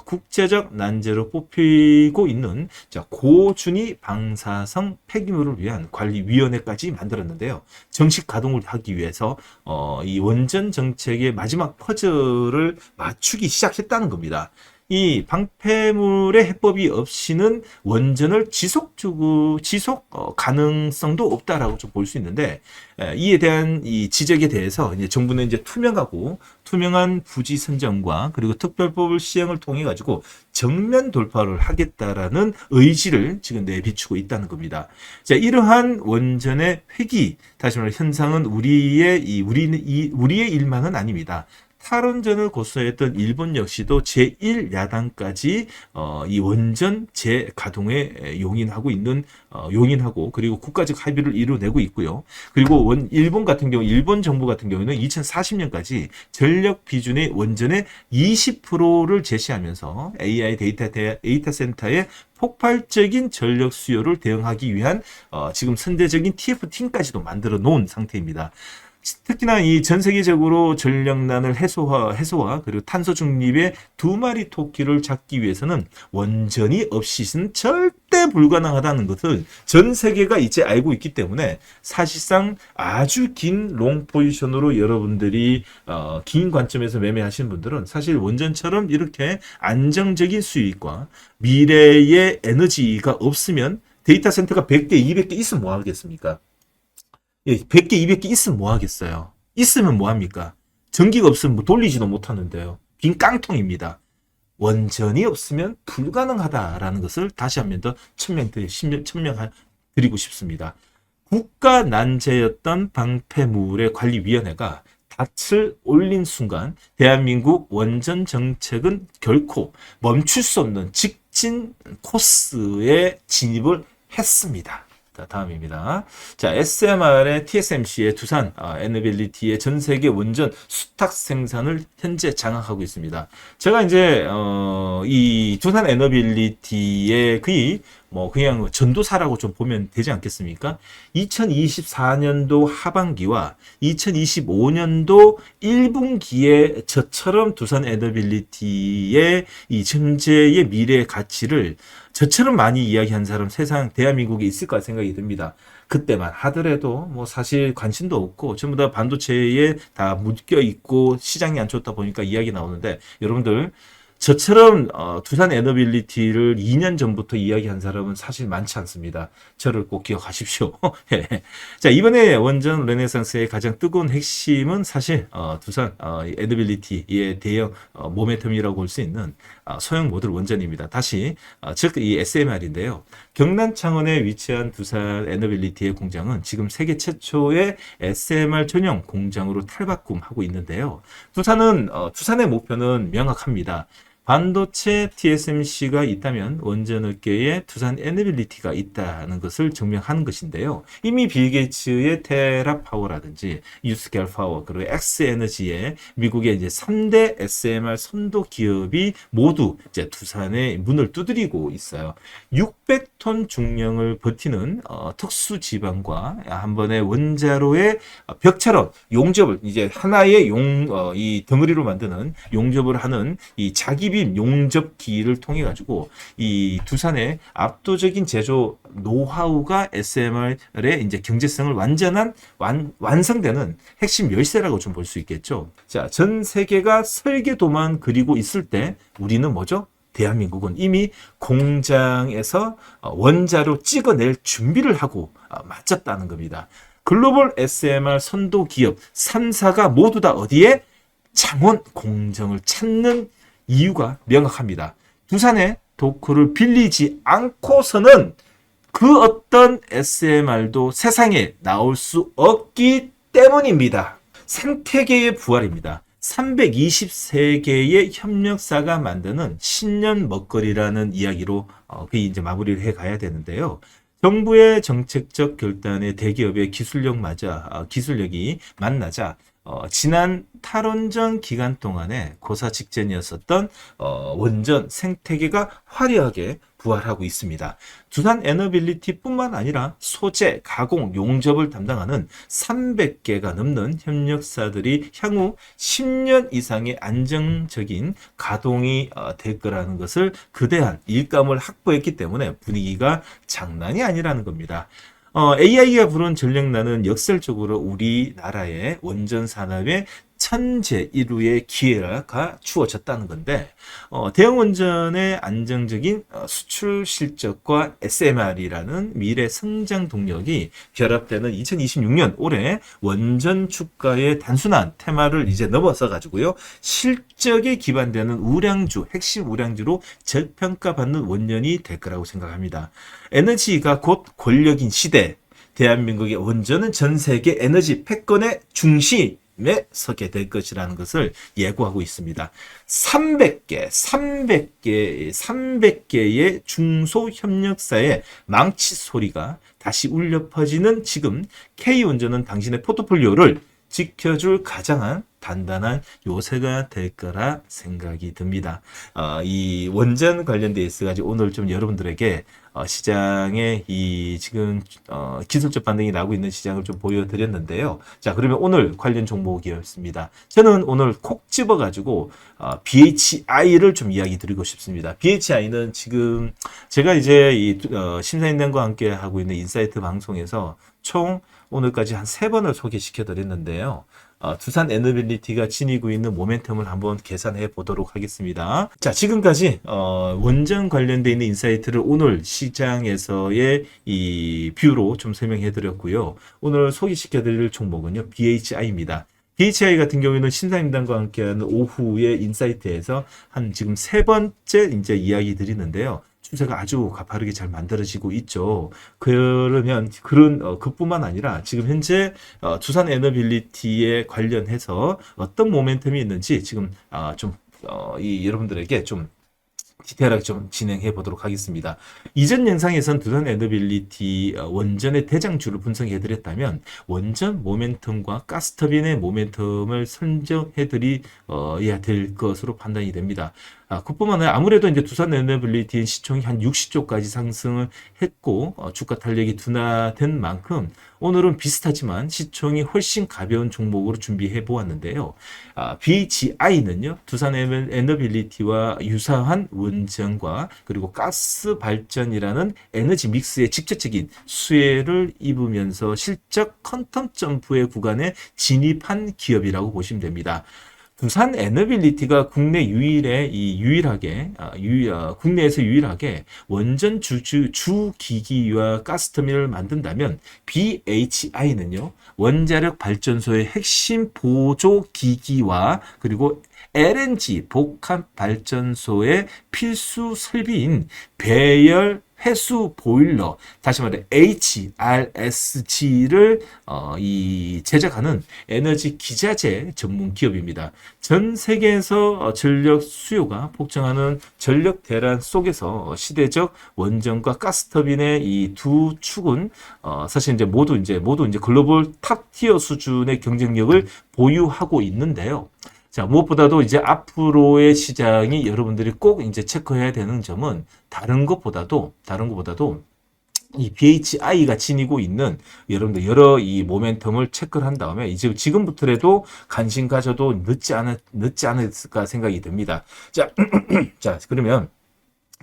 국제적 난제로 뽑히고 있는 고준위 방사성 폐기물을 위한 관리위원회까지 만들었는데요. 정식 가동을 하기 위해서 이 원전 정책의 마지막 퍼즐을 맞추기 시작했다는 겁니다. 이 방패물의 해법이 없이는 원전을 지속 가능성도 없다라고 좀 볼 수 있는데, 이에 대한 이 지적에 대해서 이제 정부는 이제 투명한 부지 선정과 그리고 특별법을 시행을 통해 가지고 정면 돌파를 하겠다라는 의지를 지금 내비추고 있다는 겁니다. 자, 이러한 원전의 회귀, 다시 말해 현상은 우리의 일만은 아닙니다. 탈원전을 고수했던 일본 역시도 제1야당까지 이 원전 재가동에 용인하고 그리고 국가적 합의를 이루어내고 있고요. 그리고 일본 정부 같은 경우는 2040년까지 전력 비준의 원전의 20%를 제시하면서 AI 데이터 센터의 폭발적인 전력 수요를 대응하기 위한 지금 선제적인 TF팀까지도 만들어 놓은 상태입니다. 특히나 이 전 세계적으로 전력난을 해소와 그리고 탄소 중립의 두 마리 토끼를 잡기 위해서는 원전이 없이는 절대 불가능하다는 것을 전 세계가 이제 알고 있기 때문에 사실상 아주 긴 롱 포지션으로 여러분들이 긴 관점에서 매매하시는 분들은 사실 원전처럼 이렇게 안정적인 수익과 미래의 에너지가 없으면 데이터 센터가 100개, 200개 있으면 뭐 하겠습니까? 100개, 200개 있으면 뭐 하겠어요? 있으면 뭐 합니까? 전기가 없으면 뭐 돌리지도 못하는데요. 빈 깡통입니다. 원전이 없으면 불가능하다라는 것을 다시 한 번 더 천명드리고 싶습니다. 국가 난제였던 방패물의 관리위원회가 닻을 올린 순간 대한민국 원전 정책은 결코 멈출 수 없는 직진 코스에 진입을 했습니다. 다음입니다. 자, SMR의 TSMC의 두산 에너빌리티의 전 세계 원전 수탁 생산을 현재 장악하고 있습니다. 제가 이제 이 두산 에너빌리티의 그냥 전도사라고 좀 보면 되지 않겠습니까? 2024년도 하반기와 2025년도 1분기에 저처럼 두산 에너빌리티의 이 현재의 미래의 가치를 저처럼 많이 이야기한 사람 대한민국에 있을 거라 생각이 듭니다. 그때만 하더라도 뭐 사실 관심도 없고 전부 다 반도체에 다 묶여 있고 시장이 안 좋다 보니까 이야기 나오는데 여러분들 저처럼 두산 에너빌리티를 2년 전부터 이야기한 사람은 사실 많지 않습니다. 저를 꼭 기억하십시오. 예. 자, 이번에 원전 르네상스의 가장 뜨거운 핵심은 사실 두산 에너빌리티의 대형 모멘텀이라고 볼 수 있는 소형 모듈 원전입니다. 즉 이 SMR인데요. 경남 창원에 위치한 두산 에너빌리티의 공장은 지금 세계 최초의 SMR 전용 공장으로 탈바꿈하고 있는데요. 두산의 목표는 명확합니다. 반도체 TSMC가 있다면 원전업계에 두산 에너빌리티가 있다는 것을 증명하는 것인데요. 이미 빌 게이츠의 테라파워라든지 유스케일 파워 그리고 엑스에너지의 미국의 이제 3대 SMR 선도 기업이 모두 이제 두산의 문을 두드리고 있어요. 600톤 중량을 버티는 특수 지방과 한 번의 원자로의 벽처럼 용접을 이제 하나의 이 덩어리로 만드는 용접을 하는 이 자기빔 용접기를 통해 가지고 이 두산의 압도적인 제조 노하우가 SMR의 이제 경제성을 완성되는 핵심 열쇠라고 좀 볼 수 있겠죠. 자, 전 세계가 설계도만 그리고 있을 때 우리는 뭐죠? 대한민국은 이미 공장에서 원자로 찍어낼 준비를 하고 마쳤다는 겁니다. 글로벌 SMR 선도 기업 3사가 모두 다 어디에? 창원 공정을 찾는 이유가 명확합니다. 두산의 도크를 빌리지 않고서는 그 어떤 SMR도 세상에 나올 수 없기 때문입니다. 생태계의 부활입니다. 323개의 협력사가 만드는 신년 먹거리라는 이야기로 거의 이제 마무리를 해 가야 되는데요. 정부의 정책적 결단에 대기업의 기술력이 만나자 지난 탈원전 기간 동안에 고사 직전이었었던 원전 생태계가 화려하게 부활하고 있습니다. 두산 에너빌리티뿐만 아니라 소재, 가공, 용접을 담당하는 300개가 넘는 협력사들이 향후 10년 이상의 안정적인 가동이 될 거라는 것을 거대한 일감을 확보했기 때문에 분위기가 장난이 아니라는 겁니다. AI가 부른 전력난은 역설적으로 우리나라의 원전 산업의 천재일우의 기회가 주어졌다는 건데 대형 원전의 안정적인 수출 실적과 SMR이라는 미래 성장 동력이 결합되는 2026년 올해 원전 주가의 단순한 테마를 이제 넘어서 가지고요. 실적에 기반되는 우량주, 핵심 우량주로 저평가받는 원년이 될 거라고 생각합니다. 에너지가 곧 권력인 시대, 대한민국의 원전은 전 세계 에너지 패권의 중심에 서게 될 것이라는 것을 예고하고 있습니다. 300개의 중소협력사의 망치 소리가 다시 울려 퍼지는 지금 K원전은 당신의 포트폴리오를 지켜줄 가장한 단단한 요새가 될 거라 생각이 듭니다. 이 원전 관련돼 있어가지고 오늘 좀 여러분들에게 시장에 이 지금 기술적 반등이 나고 있는 시장을 좀 보여드렸는데요. 자, 그러면 오늘 관련 종목이었습니다. 저는 오늘 콕 집어가지고 BHI를 좀 이야기 드리고 싶습니다. BHI는 지금 제가 이제 이 심사인단과 함께 하고 있는 인사이트 방송에서 총 오늘까지 한 3번을 소개시켜 드렸는데요. 두산 에너빌리티가 지니고 있는 모멘텀을 한번 계산해 보도록 하겠습니다. 자, 지금까지 원전 관련돼 있는 인사이트를 오늘 시장에서의 이 뷰로 좀 설명해 드렸고요. 오늘 소개시켜 드릴 종목은요, BHI입니다. BHI 같은 경우에는 신사임당과 함께하는 오후의 인사이트에서 한 지금 3번째 이제 이야기 드리는데요. 추세가 아주 가파르게 잘 만들어지고 있죠. 그러면 그뿐만 아니라 지금 현재 두산 에너빌리티에 관련해서 어떤 모멘텀이 있는지 지금 여러분들에게 좀 디테일하게 좀 진행해 보도록 하겠습니다. 이전 영상에선 두산 에너빌리티 원전의 대장주를 분석해 드렸다면 원전 모멘텀과 가스터빈의 모멘텀을 선정해 드려야 될 것으로 판단이 됩니다. 그뿐만 아니라 아무래도 이제 두산 에너빌리티의 시총이 한 60조까지 상승을 했고 주가 탄력이 둔화된 만큼 오늘은 비슷하지만 시총이 훨씬 가벼운 종목으로 준비해 보았는데요. BHI는요, 두산 에너빌리티와 유사한 원전과 그리고 가스 발전이라는 에너지 믹스의 직접적인 수혜를 입으면서 실적 퀀텀 점프의 구간에 진입한 기업이라고 보시면 됩니다. 두산 에너빌리티가 국내에서 유일하게 원전 주기기와 가스터미널을 만든다면 BHI는요, 원자력 발전소의 핵심 보조 기기와 그리고 LNG 복합 발전소의 필수 설비인 배열 회수 보일러, 다시 말해 HRSG를 이 제작하는 에너지 기자재 전문 기업입니다. 전 세계에서 전력 수요가 폭증하는 전력 대란 속에서 시대적 원전과 가스터빈의 이 두 축은 사실 이제 모두 글로벌 탑 티어 수준의 경쟁력을 보유하고 있는데요. 자, 무엇보다도 이제 앞으로의 시장이 여러분들이 꼭 이제 체크해야 되는 점은 다른 것보다도 이 BHI가 지니고 있는 여러분들 여러 이 모멘텀을 체크를 한 다음에 이제 지금부터라도 관심 가져도 늦지 않을까 생각이 듭니다. 자, 자, 그러면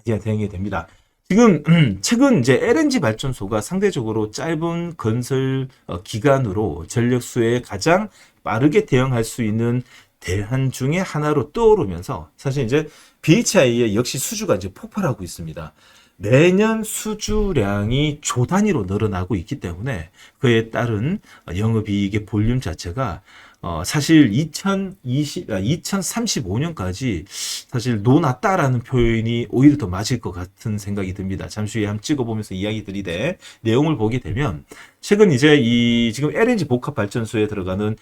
이제 대응이 됩니다. 지금 최근 이제 LNG 발전소가 상대적으로 짧은 건설 기간으로 전력 수요에 가장 빠르게 대응할 수 있는 대안 중에 하나로 떠오르면서 사실 이제 BHI의 역시 수주가 이제 폭발하고 있습니다. 매년 수주량이 조 단위로 늘어나고 있기 때문에 그에 따른 영업이익의 볼륨 자체가 사실 2035년까지 사실 노났다라는 표현이 오히려 더 맞을 것 같은 생각이 듭니다. 잠시 후에 한번 찍어보면서 이야기 드리되 내용을 보게 되면 최근 이제 이 지금 LNG 복합 발전소에 들어가는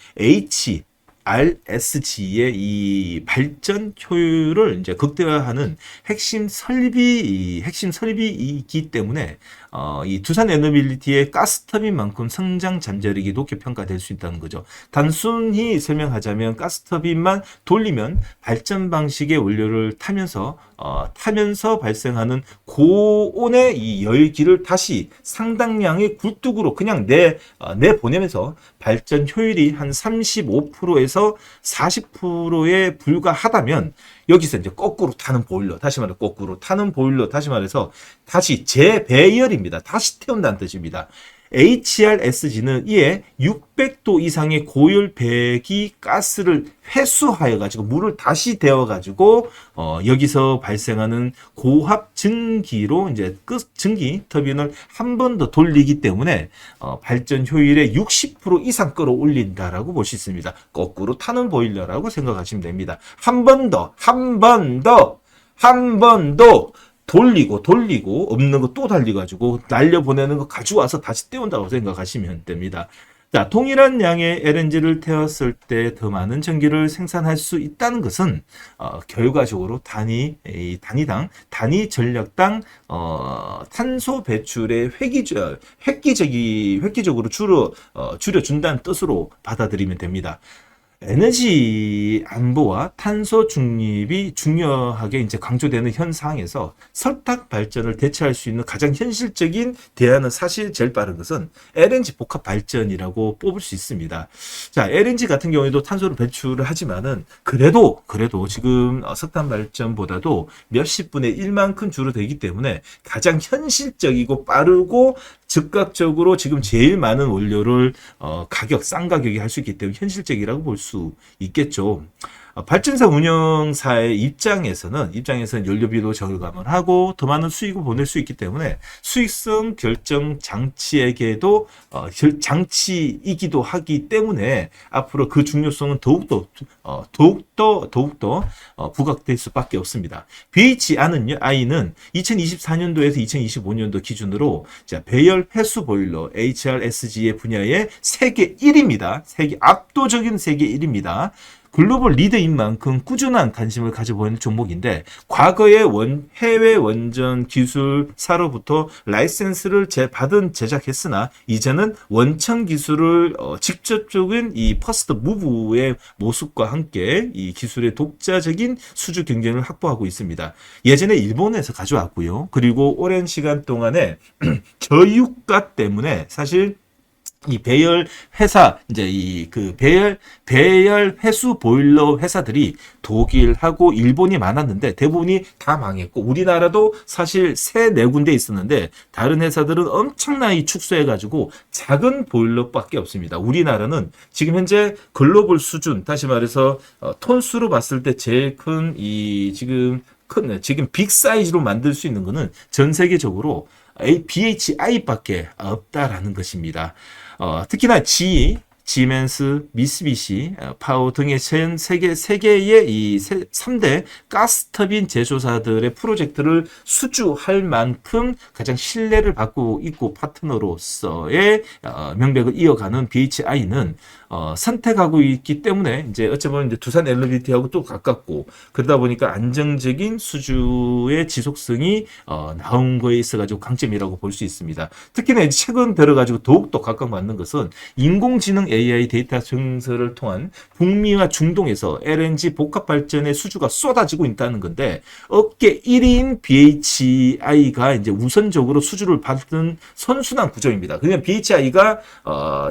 RSG의 이 발전 효율을 이제 극대화하는 핵심 설비이기 때문에 이 두산 에너빌리티의 가스터빈만큼 성장 잠재력이 높게 평가될 수 있다는 거죠. 단순히 설명하자면 가스터빈만 돌리면 발전 방식의 원료를 타면서 발생하는 고온의 이 열기를 다시 상당량의 굴뚝으로 그냥 내보내면서 발전 효율이 한 35%에서 40%에 불과하다면 여기서 이제 거꾸로 타는 보일러, 다시 말해서 다시 재배열입니다. 다시 태운다는 뜻입니다. HRSG는 이에 600도 이상의 고열 배기 가스를 회수하여 가지고 물을 다시 데워 가지고 여기서 발생하는 고압 증기로 이제 증기 터빈을 한 번 더 돌리기 때문에 발전 효율의 60% 이상 끌어올린다라고 볼 수 있습니다. 거꾸로 타는 보일러라고 생각하시면 됩니다. 한 번 더 돌리고 없는 거 또 달리가지고 날려보내는 거 가져와서 다시 떼운다고 생각하시면 됩니다. 자, 동일한 양의 LNG를 태웠을 때 더 많은 전기를 생산할 수 있다는 것은 결과적으로 단위 전력당 탄소 배출의 획기적으로 줄여준다는 뜻으로 받아들이면 됩니다. 에너지 안보와 탄소 중립이 중요하게 이제 강조되는 현 상황에서 설탁 발전을 대체할 수 있는 가장 현실적인 대안은 사실 제일 빠른 것은 LNG 복합 발전이라고 뽑을 수 있습니다. 자, LNG 같은 경우에도 탄소를 배출을 하지만은 그래도 지금 석탄 발전보다도 몇십 분의 1만큼 줄어들기 때문에 가장 현실적이고 빠르고 즉각적으로 지금 제일 많은 원료를 싼 가격에 할 수 있기 때문에 현실적이라고 볼 수 있겠죠. 발전사 운영사의 입장에서는 연료비도 절감을 하고 더 많은 수익을 보낼 수 있기 때문에 수익성 결정 장치에게도 장치이기도 하기 때문에 앞으로 그 중요성은 더욱더 부각될 수밖에 없습니다. BHI는 2024년도에서 2025년도 기준으로 배열 회수 보일러 HRSG의 분야의 세계 1위입니다. 압도적인 세계 1위입니다. 글로벌 리더인 만큼 꾸준한 관심을 가져보는 종목인데 과거에 해외 원전 기술사로부터 라이센스를 제작했으나 이제는 원천 기술을 직접적인 이 퍼스트 무브의 모습과 함께 이 기술의 독자적인 수주 경쟁을 확보하고 있습니다. 예전에 일본에서 가져왔고요. 그리고 오랜 시간 동안에 저유가 때문에 사실 이 배열 회사, 배열 회수 보일러 회사들이 독일하고 일본이 많았는데 대부분이 다 망했고 우리나라도 사실 3-4군데 있었는데 다른 회사들은 엄청나게 축소해가지고 작은 보일러밖에 없습니다. 우리나라는 지금 현재 글로벌 수준, 다시 말해서 톤수로 봤을 때 제일 큰 지금 빅 사이즈로 만들 수 있는 거는 전 세계적으로 BHI밖에 없다라는 것입니다. 특히나 GE 지멘스, 미쓰비시, 파워 등의 전 세계의 이 3대 가스터빈 제조사들의 프로젝트를 수주할 만큼 가장 신뢰를 받고 있고 파트너로서의 명백을 이어가는 BHI는 선택하고 있기 때문에 이제 어쩌면 이제 두산 엘리베이터하고 또 가깝고 그러다 보니까 안정적인 수주의 지속성이 나온 거에 있어가지고 강점이라고 볼 수 있습니다. 특히나 이제 최근 들어가지고 더욱더 각광받는 것은 인공지능 AI 데이터 증설을 통한 북미와 중동에서 LNG 복합 발전의 수주가 쏟아지고 있다는 건데 업계 1인 BHI가 이제 우선적으로 수주를 받는 선순환 구조입니다. 그냥 BHI가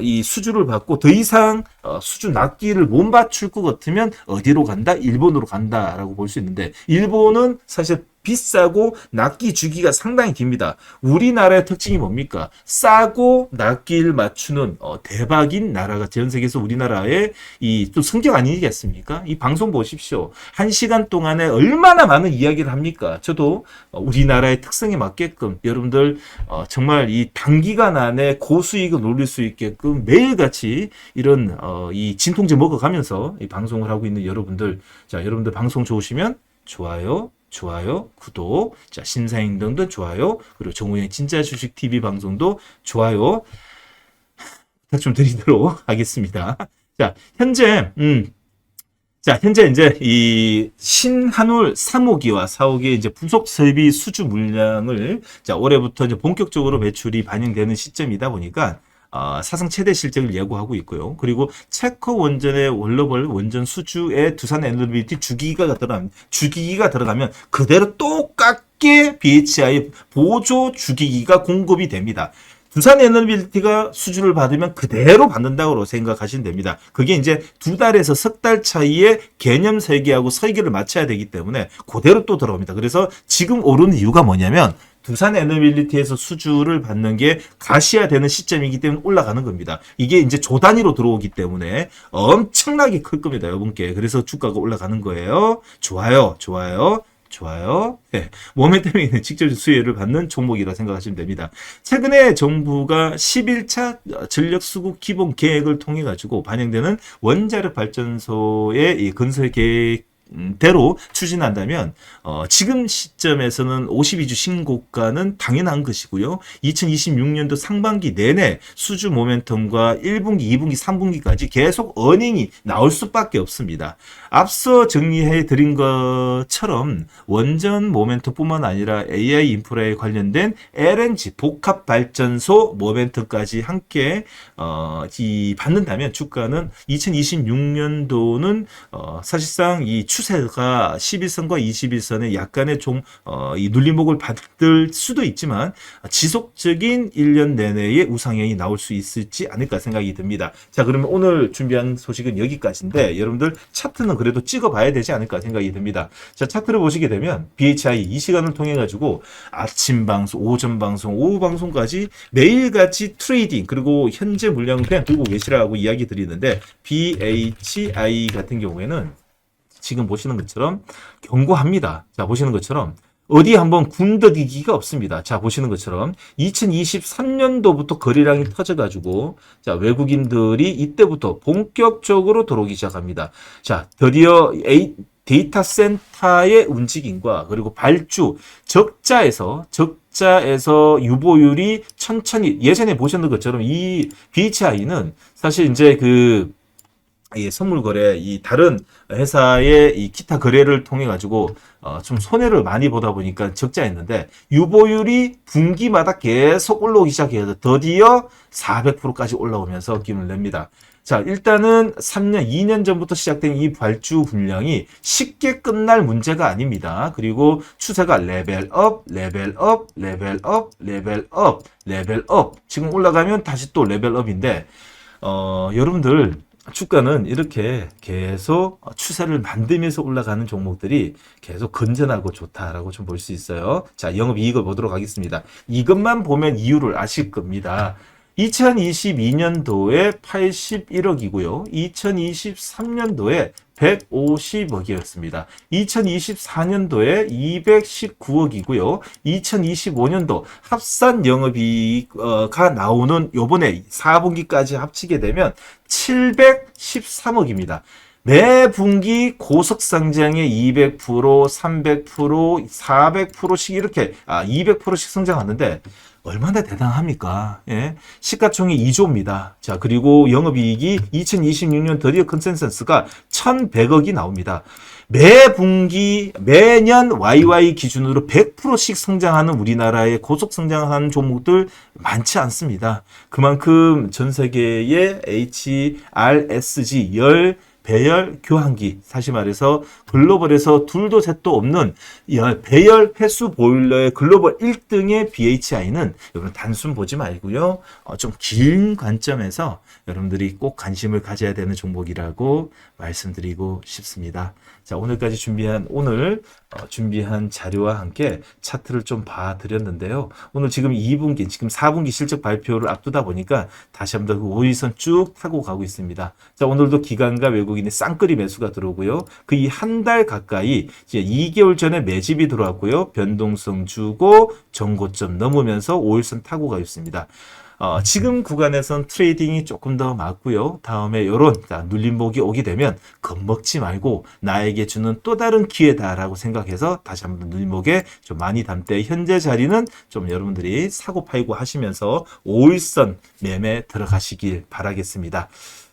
이 수주를 받고 더 이상 수주 납기를 못 맞출 것 같으면 어디로 간다? 일본으로 간다라고 볼 수 있는데 일본은 사실 비싸고 납기 주기가 상당히 깁니다. 우리나라의 특징이 뭡니까? 싸고 납기를 맞추는 대박인 나라가 전 세계에서 우리나라의 이 또 성격 아니겠습니까? 이 방송 보십시오. 1시간 동안에 얼마나 많은 이야기를 합니까? 저도 우리나라의 특성에 맞게끔 여러분들 정말 이 단기간 안에 고수익을 올릴 수 있게끔 매일같이 이런 이 진통제 먹어가면서 이 방송을 하고 있는 여러분들, 자 여러분들 방송 좋으시면 좋아요, 구독, 자, 신사임당도 좋아요, 그리고 정우영의 진짜 주식 TV 방송도 좋아요 부탁 좀 드리도록 하겠습니다. 자, 현재 이제 이 신한울 3호기와 4호기 이제 부속 설비 수주 물량을 자, 올해부터 이제 본격적으로 매출이 반영되는 시점이다 보니까 사상 최대 실적을 예고하고 있고요. 그리고 체커 원전의 원로벌 원전 수주에 두산 에너비티 주기기가 들어가면 그대로 똑같게 BHI 보조 주기기가 공급이 됩니다. 두산 에너빌리티가 수주를 받으면 그대로 받는다고 생각하시면 됩니다. 그게 이제 2달에서 석 달 차이에 개념 설계하고 설계를 맞춰야 되기 때문에 그대로 또 들어옵니다. 그래서 지금 오르는 이유가 뭐냐면 두산 에너빌리티에서 수주를 받는 게 가시화되는 시점이기 때문에 올라가는 겁니다. 이게 이제 조 단위로 들어오기 때문에 엄청나게 클 겁니다, 여러분께. 그래서 주가가 올라가는 거예요. 좋아요. 네, 모멘텀에 있는 직접적 수혜를 받는 종목이라 생각하시면 됩니다. 최근에 정부가 11차 전력수급 기본 계획을 통해 가지고 반영되는 원자력 발전소의 이 건설 계획 대로 추진한다면 지금 시점에서는 52주 신고가는 당연한 것이고요. 2026년도 상반기 내내 수주 모멘텀과 1분기, 2분기, 3분기까지 계속 어닝이 나올 수밖에 없습니다. 앞서 정리해 드린 것처럼 원전 모멘텀뿐만 아니라 AI 인프라에 관련된 LNG 복합 발전소 모멘텀까지 함께 받는다면 주가는 2026년도는 사실상 이 추세가 11선과 21선의 약간의 이 눌림목을 받을 수도 있지만 지속적인 1년 내내의 우상향이 나올 수 있을지 않을까 생각이 듭니다. 자, 그러면 오늘 준비한 소식은 여기까지인데 여러분들 차트는 그래도 찍어봐야 되지 않을까 생각이 듭니다. 자, 차트를 보시게 되면 BHI 이 시간을 통해 가지고 아침 방송, 오전 방송, 오후 방송까지 매일같이 트레이딩 그리고 현재 물량을 그냥 들고 계시라고 이야기 드리는데 BHI 같은 경우에는 지금 보시는 것처럼 견고합니다. 자, 보시는 것처럼 어디 한번 군더기기가 없습니다. 자, 보시는 것처럼 2023년도부터 거래량이 터져가지고 자, 외국인들이 이때부터 본격적으로 들어오기 시작합니다. 자, 드디어 데이터 센터의 움직임과 그리고 발주 적자에서 유보율이 천천히 예전에 보셨는 것처럼 이 BHI는 사실 이제 이 선물 거래, 이 다른 회사의 이 기타 거래를 통해 가지고 좀 손해를 많이 보다 보니까 적자였는데 유보율이 분기마다 계속 올라오기 시작해서 드디어 400%까지 올라오면서 기운을 냅니다. 자, 일단은 3년, 2년 전부터 시작된 이 발주 분량이 쉽게 끝날 문제가 아닙니다. 그리고 추세가 레벨업. 지금 올라가면 다시 또 레벨업인데 여러분들 주가는 이렇게 계속 추세를 만들면서 올라가는 종목들이 계속 건전하고 좋다라고 좀 볼 수 있어요. 자, 영업이익을 보도록 하겠습니다. 이것만 보면 이유를 아실 겁니다. 2022년도에 81억이고요. 2023년도에 150억이었습니다. 2024년도에 219억이고요. 2025년도 합산 영업이익가 나오는 요번에 4분기까지 합치게 되면 713억입니다. 매 분기 고속상장에 200%, 300%, 400%씩 이렇게 200%씩 성장하는데 얼마나 대단합니까? 예. 시가총액 2조입니다. 자, 그리고 영업이익이 2026년 드디어 컨센서스가 1,100억이 나옵니다. 매 분기, 매년 YY 기준으로 100%씩 성장하는 우리나라의 고속 성장하는 종목들 많지 않습니다. 그만큼 전 세계의 HRSG 배열 교환기, 사실 말해서 글로벌에서 둘도 셋도 없는 배열 폐수 보일러의 글로벌 1등의 BHI는 여러분 단순 보지 말고요. 좀 긴 관점에서 여러분들이 꼭 관심을 가져야 되는 종목이라고 말씀드리고 싶습니다. 자, 오늘까지 준비한 자료와 함께 차트를 좀 봐드렸는데요. 오늘 지금 2분기, 지금 4분기 실적 발표를 앞두다 보니까 다시 한번 더 그 5일선 쭉 타고 가고 있습니다. 자, 오늘도 기관과 외국인의 쌍끌이 매수가 들어오고요. 그 이 한 달 가까이 이제 2개월 전에 매집이 들어왔고요. 변동성 주고 정고점 넘으면서 5일선 타고 가고 있습니다. 지금 구간에선 트레이딩이 조금 더 맞고요. 다음에 이런 눌림목이 오게 되면 겁먹지 말고 나에게 주는 또 다른 기회다라고 생각해서 다시 한번 눌림목에 좀 많이 담되 현재 자리는 좀 여러분들이 사고 팔고 하시면서 5일선 매매 들어가시길 바라겠습니다.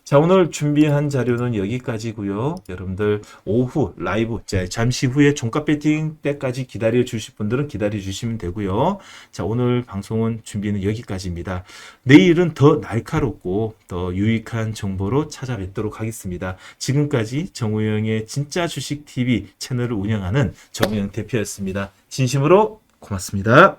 자, 오늘 준비한 자료는 여기까지고요. 여러분들 오후 라이브 잠시 후에 종가 배팅 때까지 기다려 주실 분들은 기다려 주시면 되고요. 자, 오늘 방송은 준비는 여기까지입니다. 내일은 더 날카롭고 더 유익한 정보로 찾아뵙도록 하겠습니다. 지금까지 정우영의 진짜 주식 TV 채널을 운영하는 정우영 대표였습니다. 진심으로 고맙습니다.